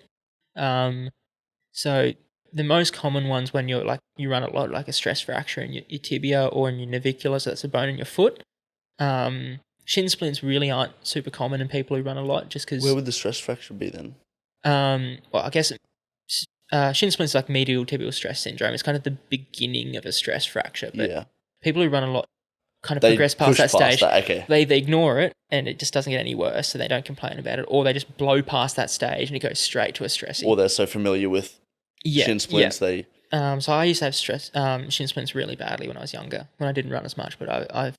So the most common ones when you're like you run a lot, like a stress fracture in your tibia or in your navicular, so that's a bone in your foot. Shin splints really aren't super common in people who run a lot, just because. Where would the stress fracture be then? Well, I guess shin splints like medial tibial stress syndrome. It's kind of the beginning of a stress fracture, but Yeah. people who run a lot kind of They progress past push that past stage. that, okay. They ignore it and it just doesn't get any worse, so they don't complain about it, or they just blow past that stage and it goes straight to a stressy. Or they're so familiar with shin splints, they... So I used to have shin splints really badly when I was younger, when I didn't run as much, but I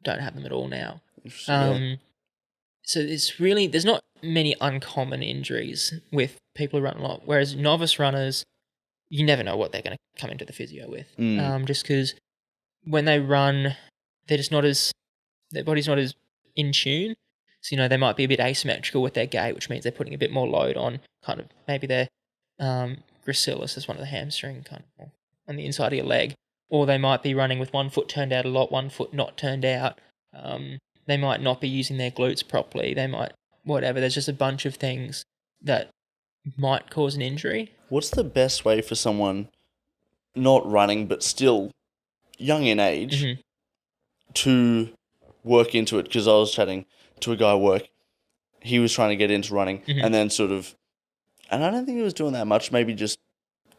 don't have them at all now. Interesting, So there's not many uncommon injuries with people who run a lot, whereas novice runners, you never know what they're going to come into the physio with. Just because when they run, they're just not as, their body's not as in tune. So, they might be a bit asymmetrical with their gait, which means they're putting a bit more load on kind of maybe their gracilis is one of the hamstring kind of on the inside of your leg. Or they might be running with one foot turned out a lot, one foot not turned out. They might not be using their glutes properly. They might, whatever. There's just a bunch of things that might cause an injury. What's the best way for someone not running but still young in age to work into it? Because I was chatting to a guy at work. He was trying to get into running and then and I don't think he was doing that much, maybe just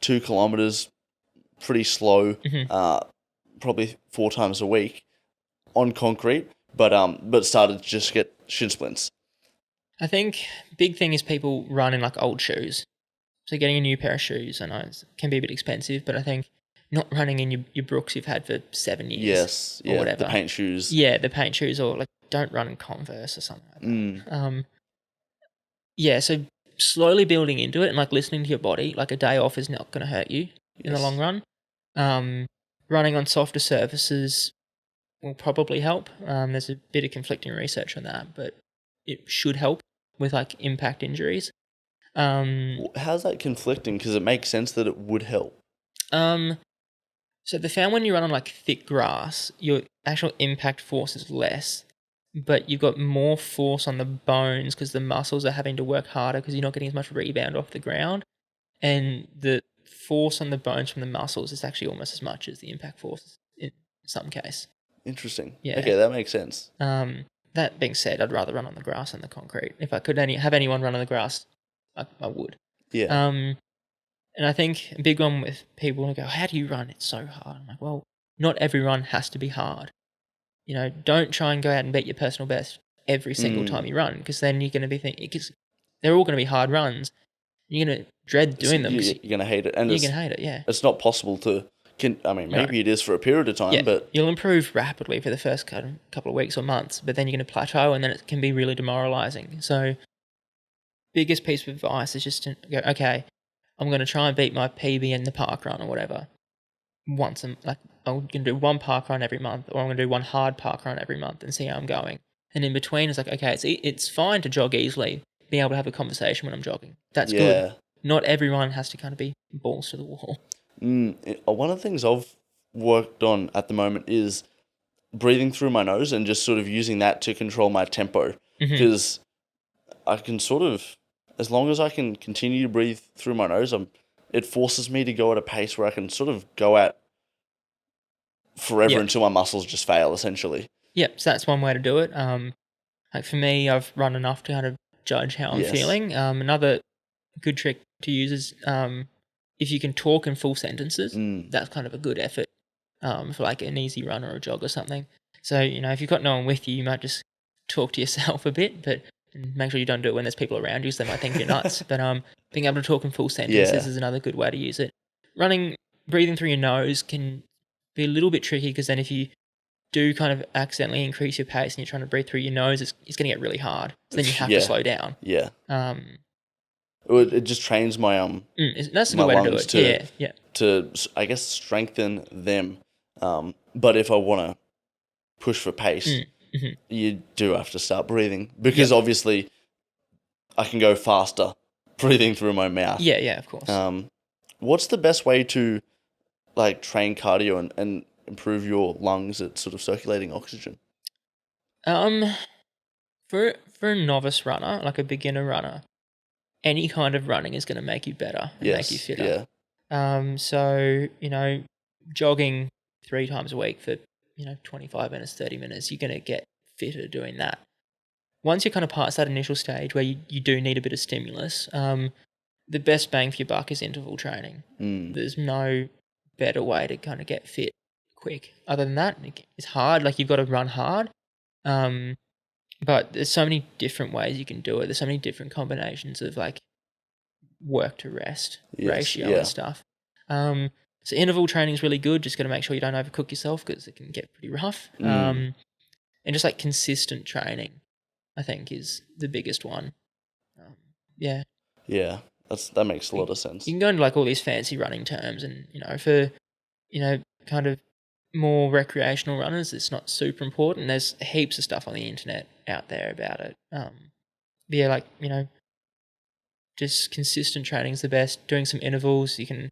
2 kilometers, pretty slow, probably 4 times a week on concrete, but started to just get shin splints. I think big thing is people run in like old shoes. So getting a new pair of shoes, I know it can be a bit expensive, but I think not running in your Brooks you've had for 7 years. Yes, or whatever. The paint shoes. Yeah, the paint shoes, or like don't run in Converse or something like that. So slowly building into it and like listening to your body, like a day off is not going to hurt you in the long run. Running on softer surfaces will probably help. There's a bit of conflicting research on that, but it should help with like impact injuries. How's that conflicting? Because it makes sense that it would help. So they found when you run on like thick grass, your actual impact force is less, but you've got more force on the bones because the muscles are having to work harder because you're not getting as much rebound off the ground. And the force on the bones from the muscles is actually almost as much as the impact force in some case. Interesting. Yeah. Okay, that makes sense. That being said, I'd rather run on the grass than the concrete. If I could have anyone run on the grass, I would. Yeah. And I think a big one with people who go, how do you run? It's so hard. I'm like, well, not every run has to be hard. Don't try and go out and beat your personal best every single time you run, because then you're going to be thinking, because they're all going to be hard runs. You're going to dread doing them. You're going to hate it. And you're going to hate it, yeah. It's not possible to, maybe it is for a period of time, but... You'll improve rapidly for the first couple of weeks or months, but then you're going to plateau and then it can be really demoralizing. So biggest piece of advice is just to go, okay, I'm going to try and beat my PB in the park run or whatever. I'm going to do one park run every month, or I'm going to do one hard park run every month and see how I'm going. And in between, it's like, okay, it's fine to jog easily, be able to have a conversation when I'm jogging. That's good. Not everyone has to kind of be balls to the wall. One of the things I've worked on at the moment is breathing through my nose and just sort of using that to control my tempo. Because I can as long as I can continue to breathe through my nose, it forces me to go at a pace where I can sort of go at forever until my muscles just fail, essentially. Yep, so that's one way to do it. Like for me, I've run enough to kind of judge how I'm feeling. Another good trick to use is if you can talk in full sentences, that's kind of a good effort for like an easy run or a jog or something. So, if you've got no one with you, you might just talk to yourself a bit, but make sure you don't do it when there's people around you, so they might think you're nuts. But being able to talk in full sentences is another good way to use it. Breathing through your nose can be a little bit tricky, because then if you do kind of accidentally increase your pace and you're trying to breathe through your nose, it's going to get really hard. So then you have to slow down. Yeah. It just trains my that's a good way to do it. Yeah. To, I guess, strengthen them. But if I want to push for pace, you do have to start breathing, because obviously I can go faster breathing through my mouth. Yeah, of course. What's the best way to like train cardio and improve your lungs at sort of circulating oxygen? For a novice runner, like a beginner runner, any kind of running is going to make you better and make you fitter. Yeah. So, jogging 3 times a week for, 25 minutes, 30 minutes, you're going to get fitter doing that. Once you're kind of past that initial stage where you do need a bit of stimulus, the best bang for your buck is interval training. There's no better way to kind of get fit quick. Other than that, it's hard. Like, you've got to run hard. But there's so many different ways you can do it. There's so many different combinations of like work to rest ratio and stuff. So interval training is really good. Just got to make sure you don't overcook yourself, because it can get pretty rough. And just like consistent training, I think, is the biggest one. Yeah. That makes a lot of sense. You can go into like all these fancy running terms, and for kind of more recreational runners, it's not super important. There's heaps of stuff on the internet out there about it. Just consistent training is the best. Doing some intervals, you can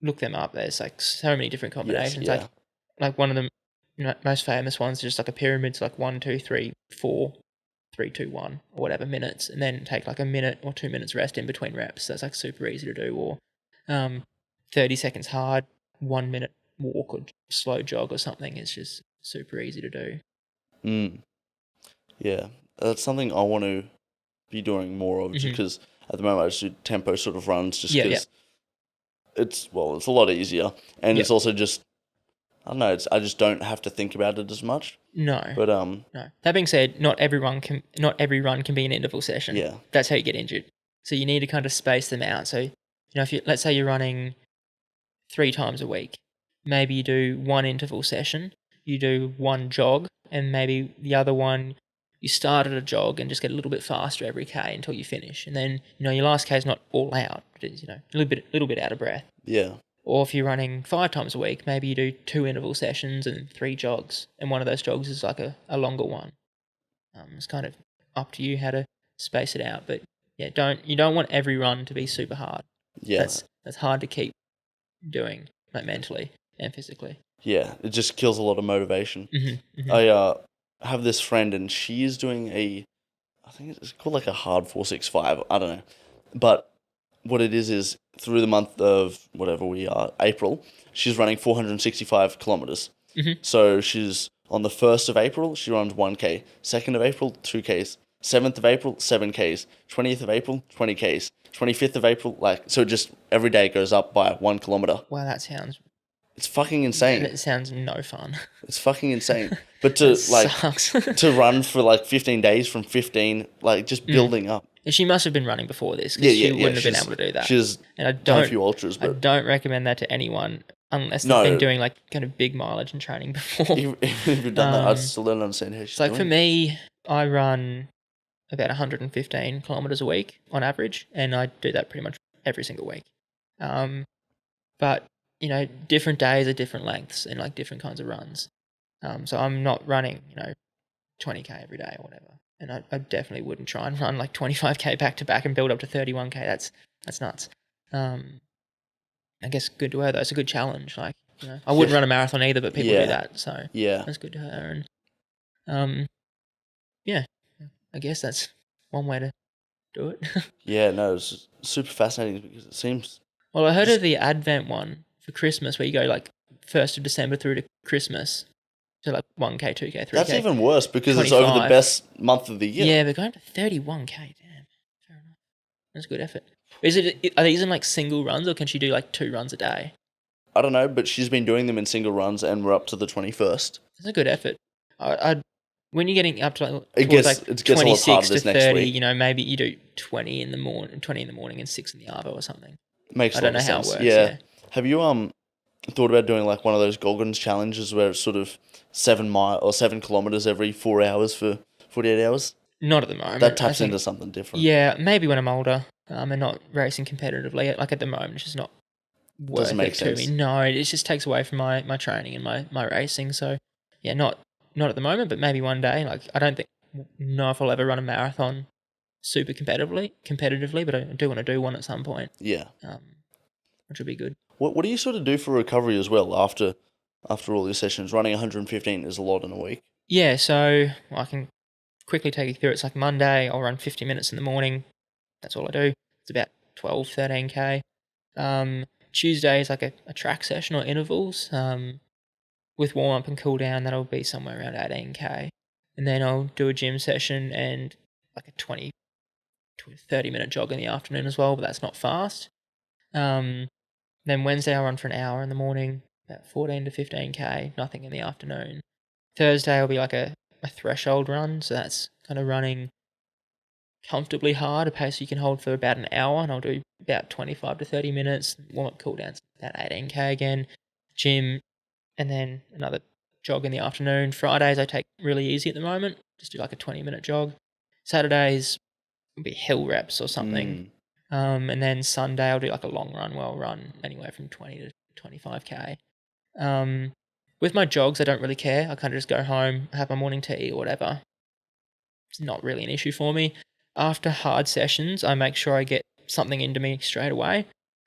look them up. There's like so many different combinations. Like one of the most famous ones is just like a pyramid. It's like 1, 2, 3, 4, 3, 2, 1 or whatever minutes, and then take like a minute or 2 minutes rest in between reps. That's like super easy to do. Or 30 seconds hard, 1 minute walk or slow jog or something is just super easy to do. Yeah, that's something I want to be doing more of, because at the moment I just do tempo sort of runs, just because it's a lot easier, and it's also just, I don't know, I just don't have to think about it as much. No. But no. That being said, not every run can be an interval session. Yeah. That's how you get injured. So you need to kind of space them out. So, if let's say you're running 3 times a week, maybe you do 1 interval session, you do 1 jog, and maybe the other one you start at a jog and just get a little bit faster every K until you finish. And then, your last K is not all out, but it's, a little bit out of breath. Yeah. Or if you're running 5 times a week, maybe you do 2 interval sessions and 3 jogs, and one of those jogs is like a longer one. It's kind of up to you how to space it out, but yeah, you don't want every run to be super hard. Yeah. That's hard to keep doing, like mentally and physically. Yeah, it just kills a lot of motivation. I have this friend, and she is doing I think it's called like a hard 465. I don't know, but what it is through the month of whatever we are, April, she's running 465 kilometers. So she's on the 1st of April, she runs 1K. 2nd of April, 2Ks. 7th of April, 7Ks. 20th of April, 20Ks. 25th of April, so just every day it goes up by 1 kilometer. Wow, that sounds... It's fucking insane. It sounds no fun. It's fucking insane. But to sucks. to run for 15 days from 15, just building up. She must have been running before this, because she wouldn't have been able to do that. She's done a few ultras, but I don't recommend that to anyone unless they've been doing kind of big mileage and training before. Even if you've done that, I still don't understand how she's doing. For me, I run about 115 kilometers a week on average, and I do that pretty much every single week. But different days are different lengths and different kinds of runs. So I'm not running 20k every day or whatever. And I definitely wouldn't try and run 25k back to back and build up to 31k. That's nuts. I guess good to her though. It's a good challenge. I wouldn't run a marathon either, but people do that. So that's good to her. And I guess that's one way to do it. No, it's super fascinating because it seems... Well, I heard of the Advent one for Christmas where you go 1st of December through to Christmas. So 1k, 2k, 3k. That's even worse because 25. it's over the best month of the year. Yeah, but going to 31k, damn. Fair enough. That's a good effort. Are these in like single runs, or can she do like 2 runs a day? I don't know, but she's been doing them in single runs, and we're up to the 21st. That's a good effort. I'd when you're getting up to like, It towards gets like a lot harder 26 to this next 30, week. you know, maybe you do 20 in the morning and 6 in the arvo or something. Makes I a don't lot know of how sense. it works. Yeah. Yeah. Have you thought about doing like one of those Goggins challenges where it's sort of 7 kilometers every 4 hours for 48 hours? Not at the moment. That I taps think, into something different. yeah, maybe when I'm older, and not racing competitively. Like at the moment, it's just not Doesn't worth make it to me. sense. No, it just takes away from my training and my racing. So yeah, not at the moment, but maybe one day. Like I don't know if I'll ever run a marathon super competitively, but I do want to do one at some point. Yeah. Which would be good. What do you sort of do for recovery as well after all your sessions? Running 115 is a lot in a week. Yeah, so I can quickly take you through. It's like Monday, I'll run 50 minutes in the morning. That's all I do. It's about 12, 13K. Tuesday is like a track session or intervals. With warm up and cool down, that'll be somewhere around 18K. And then I'll do a gym session and like a 30-minute jog in the afternoon as well, but that's not fast. Then Wednesday I'll run for an hour in the morning, about 14 to 15K, nothing in the afternoon. Thursday will be like a threshold run, so that's kind of running comfortably hard, a pace you can hold for about an hour, and I'll do about 25 to 30 minutes, warm up, cool down, about 18K again, gym, and then another jog in the afternoon. Fridays I take really easy at the moment, just do like a 20-minute jog. Saturdays will be hill reps or something. And then Sunday I'll do like a long run where I'll run anywhere from 20 to 25K. With my jogs, I don't really care. I kind of just go home, have my morning tea or whatever. It's not really an issue for me. After hard sessions, I make sure I get something into me straight away.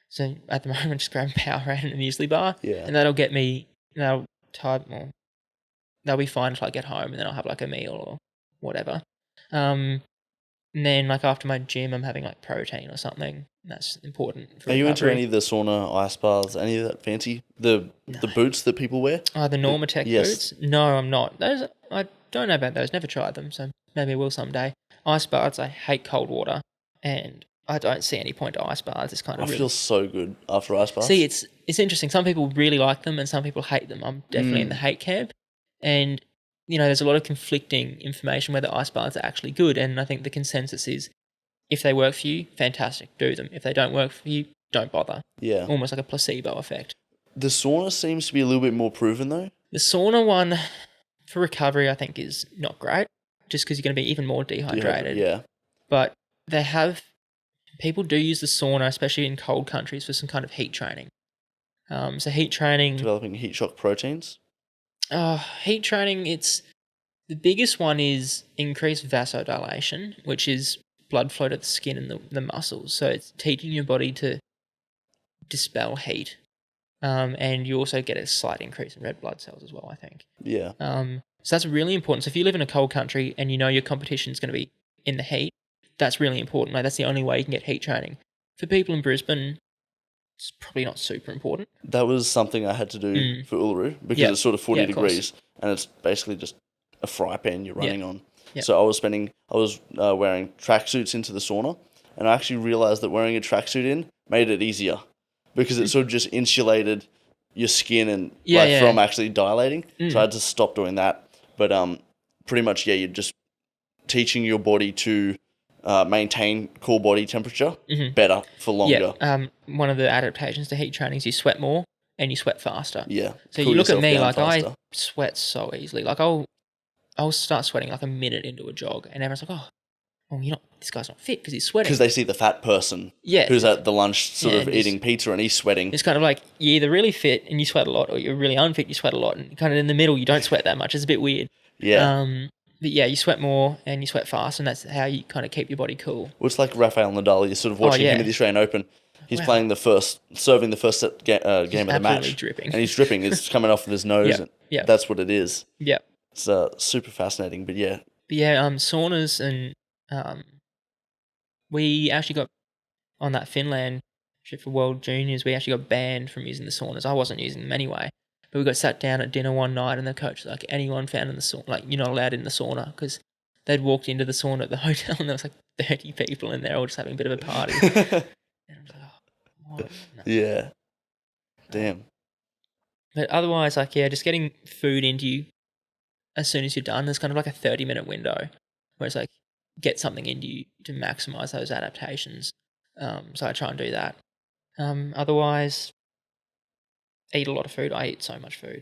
So at the moment, just grab a Powerade and a muesli bar. Yeah. And that'll get me, that'll be fine until I get home, and then I'll have like a meal or whatever. And then like after my gym, I'm having like protein or something. That's important for Are you into recovery. any of the sauna, ice baths, any of that fancy? The boots that people wear? Oh, the Normatec Yes. boots? No, I'm not. Those I don't know about those. Never tried them, so maybe I will someday. Ice baths, I hate cold water, and I don't see any point to ice baths. It's kind I of feel so good after ice baths. See, it's interesting. Some people really like them, and some people hate them. I'm definitely in the hate camp, and there's a lot of conflicting information whether ice baths are actually good. And I think the consensus is, if they work for you, fantastic, do them. If they don't work for you, don't bother. Yeah. Almost like a placebo effect. The sauna seems to be a little bit more proven though. The sauna one for recovery, I think, is not great, just because you're going to be even more dehydrated. Yeah. But people do use the sauna, especially in cold countries, for some kind of heat training. So heat training, Developing heat shock proteins. heat training, the biggest one is increased vasodilation, which is blood flow to the skin and the muscles. So it's teaching your body to dispel heat. And you also get a slight increase in red blood cells as well, I think. Yeah. So that's really important. So if you live in a cold country and you know your competition is going to be in the heat, that's really important. Like, that's the only way you can get heat training. For people in Brisbane, it's probably not super important. That was something I had to do for Uluru because it's sort of 40 degrees and it's basically just a fry pan you're running on. Yep. So I was wearing tracksuits into the sauna, and I actually realized that wearing a tracksuit in made it easier because it sort of just insulated your skin and from actually dilating. So I had to stop doing that. But pretty much, you're just teaching your body to maintain core body temperature better for longer. Yeah. One of the adaptations to heat training is you sweat more and you sweat faster. Yeah. So you look at me, like, I sweat so easily. Like, I'll start sweating like a minute into a jog, and everyone's like, "Oh, this guy's not fit because he's sweating." Because they see the fat person who's at the lunch sort of eating pizza and he's sweating. It's kind of like you're either really fit and you sweat a lot, or you're really unfit, you sweat a lot, and kind of in the middle you don't sweat that much. It's a bit weird. Yeah. But yeah, you sweat more and you sweat fast, and that's how you kind of keep your body cool. Well, it's like Rafael Nadal. You're sort of watching him at the Australian Open. He's serving the first set game of the match. Dripping. And he's dripping. It's coming off of his nose. Yeah. That's what it is. Yeah. It's super fascinating, but yeah. But yeah, saunas, and we actually got on that Finland trip for World Juniors, we actually got banned from using the saunas. I wasn't using them anyway. But we got sat down at dinner one night, and the coach was like, anyone found in the sauna, like, you're not allowed in the sauna, because they'd walked into the sauna at the hotel and there was like 30 people in there all just having a bit of a party. And I'm like, oh, what? No. Yeah. Damn. But otherwise, like, yeah, just getting food into you as soon as you're done. There's kind of like a 30-minute window where it's like, get something into you to maximize those adaptations. So I try and do that. Otherwise, eat a lot of food. I eat so much food.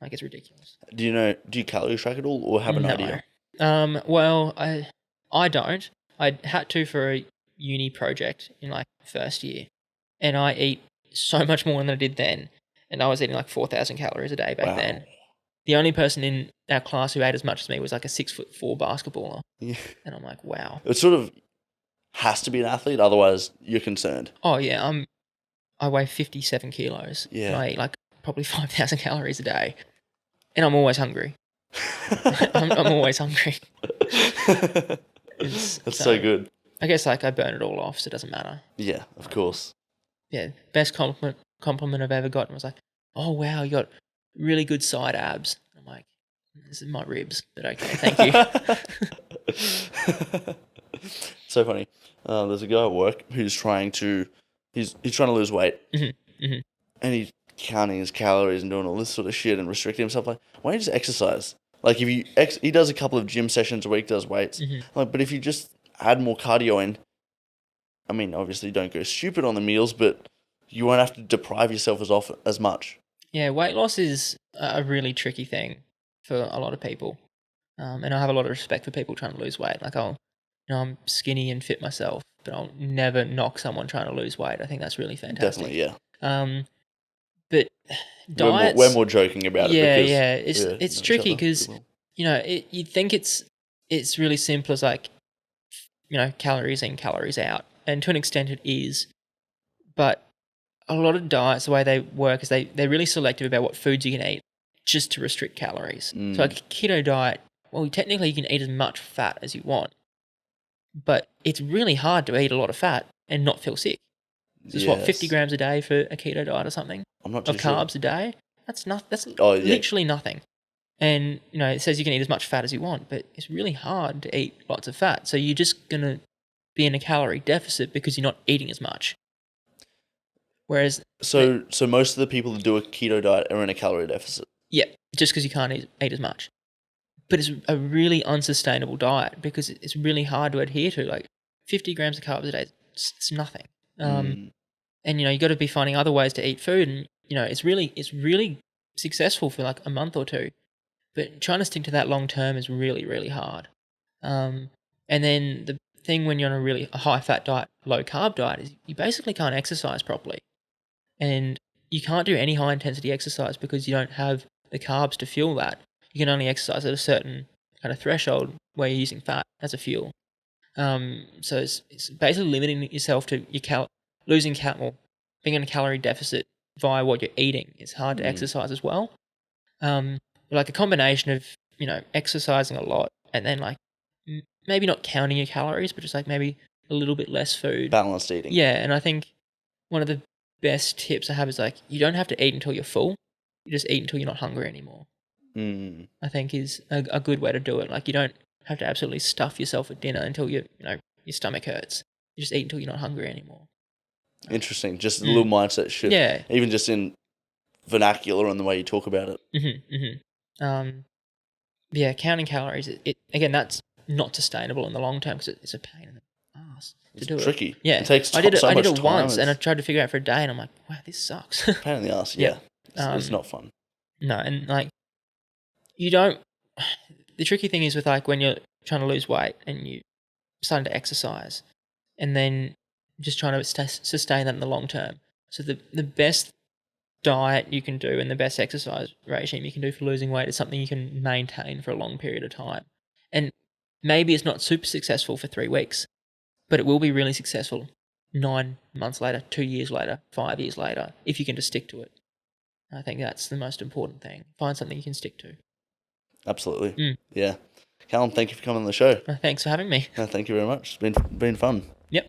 Like, it's ridiculous. Do you calorie track at all or have an idea? Well, I don't. I had to for a uni project in like first year, and I eat so much more than I did then, and I was eating like 4,000 calories a day back then. The only person in our class who ate as much as me was like a 6'4" basketballer, Yeah. and I'm like, wow. It sort of has to be an athlete, otherwise you're concerned. Oh yeah, I weigh 57 kilos. Yeah. And I eat like probably 5,000 calories a day, and I'm always hungry. I'm always hungry. That's so good. I guess like I burn it all off, so it doesn't matter. Yeah, of course. Yeah, best compliment I've ever gotten was like, oh wow, you got really good side abs. I'm like, this is my ribs, but okay, thank you. So funny. There's a guy at work who's trying to lose weight, and and he's counting his calories and doing all this sort of shit and restricting himself. Like, why don't you just exercise? Like, if you he does a couple of gym sessions a week, does weights. Like, but if you just add more cardio in, I mean, obviously don't go stupid on the meals, but you won't have to deprive yourself as much. Yeah, weight loss is a really tricky thing for a lot of people, and I have a lot of respect for people trying to lose weight. Like, I'm skinny and fit myself, but I'll never knock someone trying to lose weight. I think that's really fantastic. Definitely, yeah. But diets, we're more joking about it. Because, it's tricky because you'd think it's really simple as like, calories in, calories out, and to an extent it is, but a lot of diets, the way they work is they're really selective about what foods you can eat just to restrict calories. So like a keto diet, well, technically you can eat as much fat as you want, but it's really hard to eat a lot of fat and not feel sick. So it's 50 grams a day for a keto diet or something? I'm not too of carbs a day? That's literally nothing. And, it says you can eat as much fat as you want, but it's really hard to eat lots of fat. So you're just going to be in a calorie deficit because you're not eating as much. Whereas... So most of the people that do a keto diet are in a calorie deficit? Yeah, just because you can't eat as much. But it's a really unsustainable diet because it's really hard to adhere to. Like, 50 grams of carbs a day, it's nothing. And, you got to be finding other ways to eat food. And, it's really successful for like a month or two. But trying to stick to that long term is really, really hard. And then the thing when you're on a really high-fat diet, low-carb diet, is you basically can't exercise properly. And you can't do any high-intensity exercise because you don't have the carbs to fuel that. You can only exercise at a certain kind of threshold where you're using fat as a fuel. So it's basically limiting yourself to being in a calorie deficit via what you're eating. It's hard to exercise as well. Like a combination of, exercising a lot and then like maybe not counting your calories, but just like maybe a little bit less food. Balanced eating. Yeah, and I think one of the best tips I have is like, you don't have to eat until you're full. You just eat until you're not hungry anymore. I think is a good way to do it. Like, you don't have to absolutely stuff yourself at dinner until your stomach hurts. You just eat until you're not hungry anymore. Interesting. Just a little mindset shift. Yeah. Even just in vernacular and the way you talk about it. Yeah, counting calories, again, that's not sustainable in the long term because it's a pain in the ass to do it. It's tricky. Yeah. It takes I did it much time. once and I tried to figure it out for a day and I'm like, wow, this sucks. Pain in the ass, yeah. It's not fun. No, and like, the tricky thing is with like when you're trying to lose weight and you're starting to exercise and then just trying to sustain that in the long term. So the best diet you can do and the best exercise regime you can do for losing weight is something you can maintain for a long period of time. And maybe it's not super successful for 3 weeks, but it will be really successful 9 months later, 2 years later, 5 years later, if you can just stick to it. I think that's the most important thing. Find something you can stick to. Absolutely. Yeah. Callum, thank you for coming on the show. Thanks for having me. Thank you very much. It's been fun. Yep.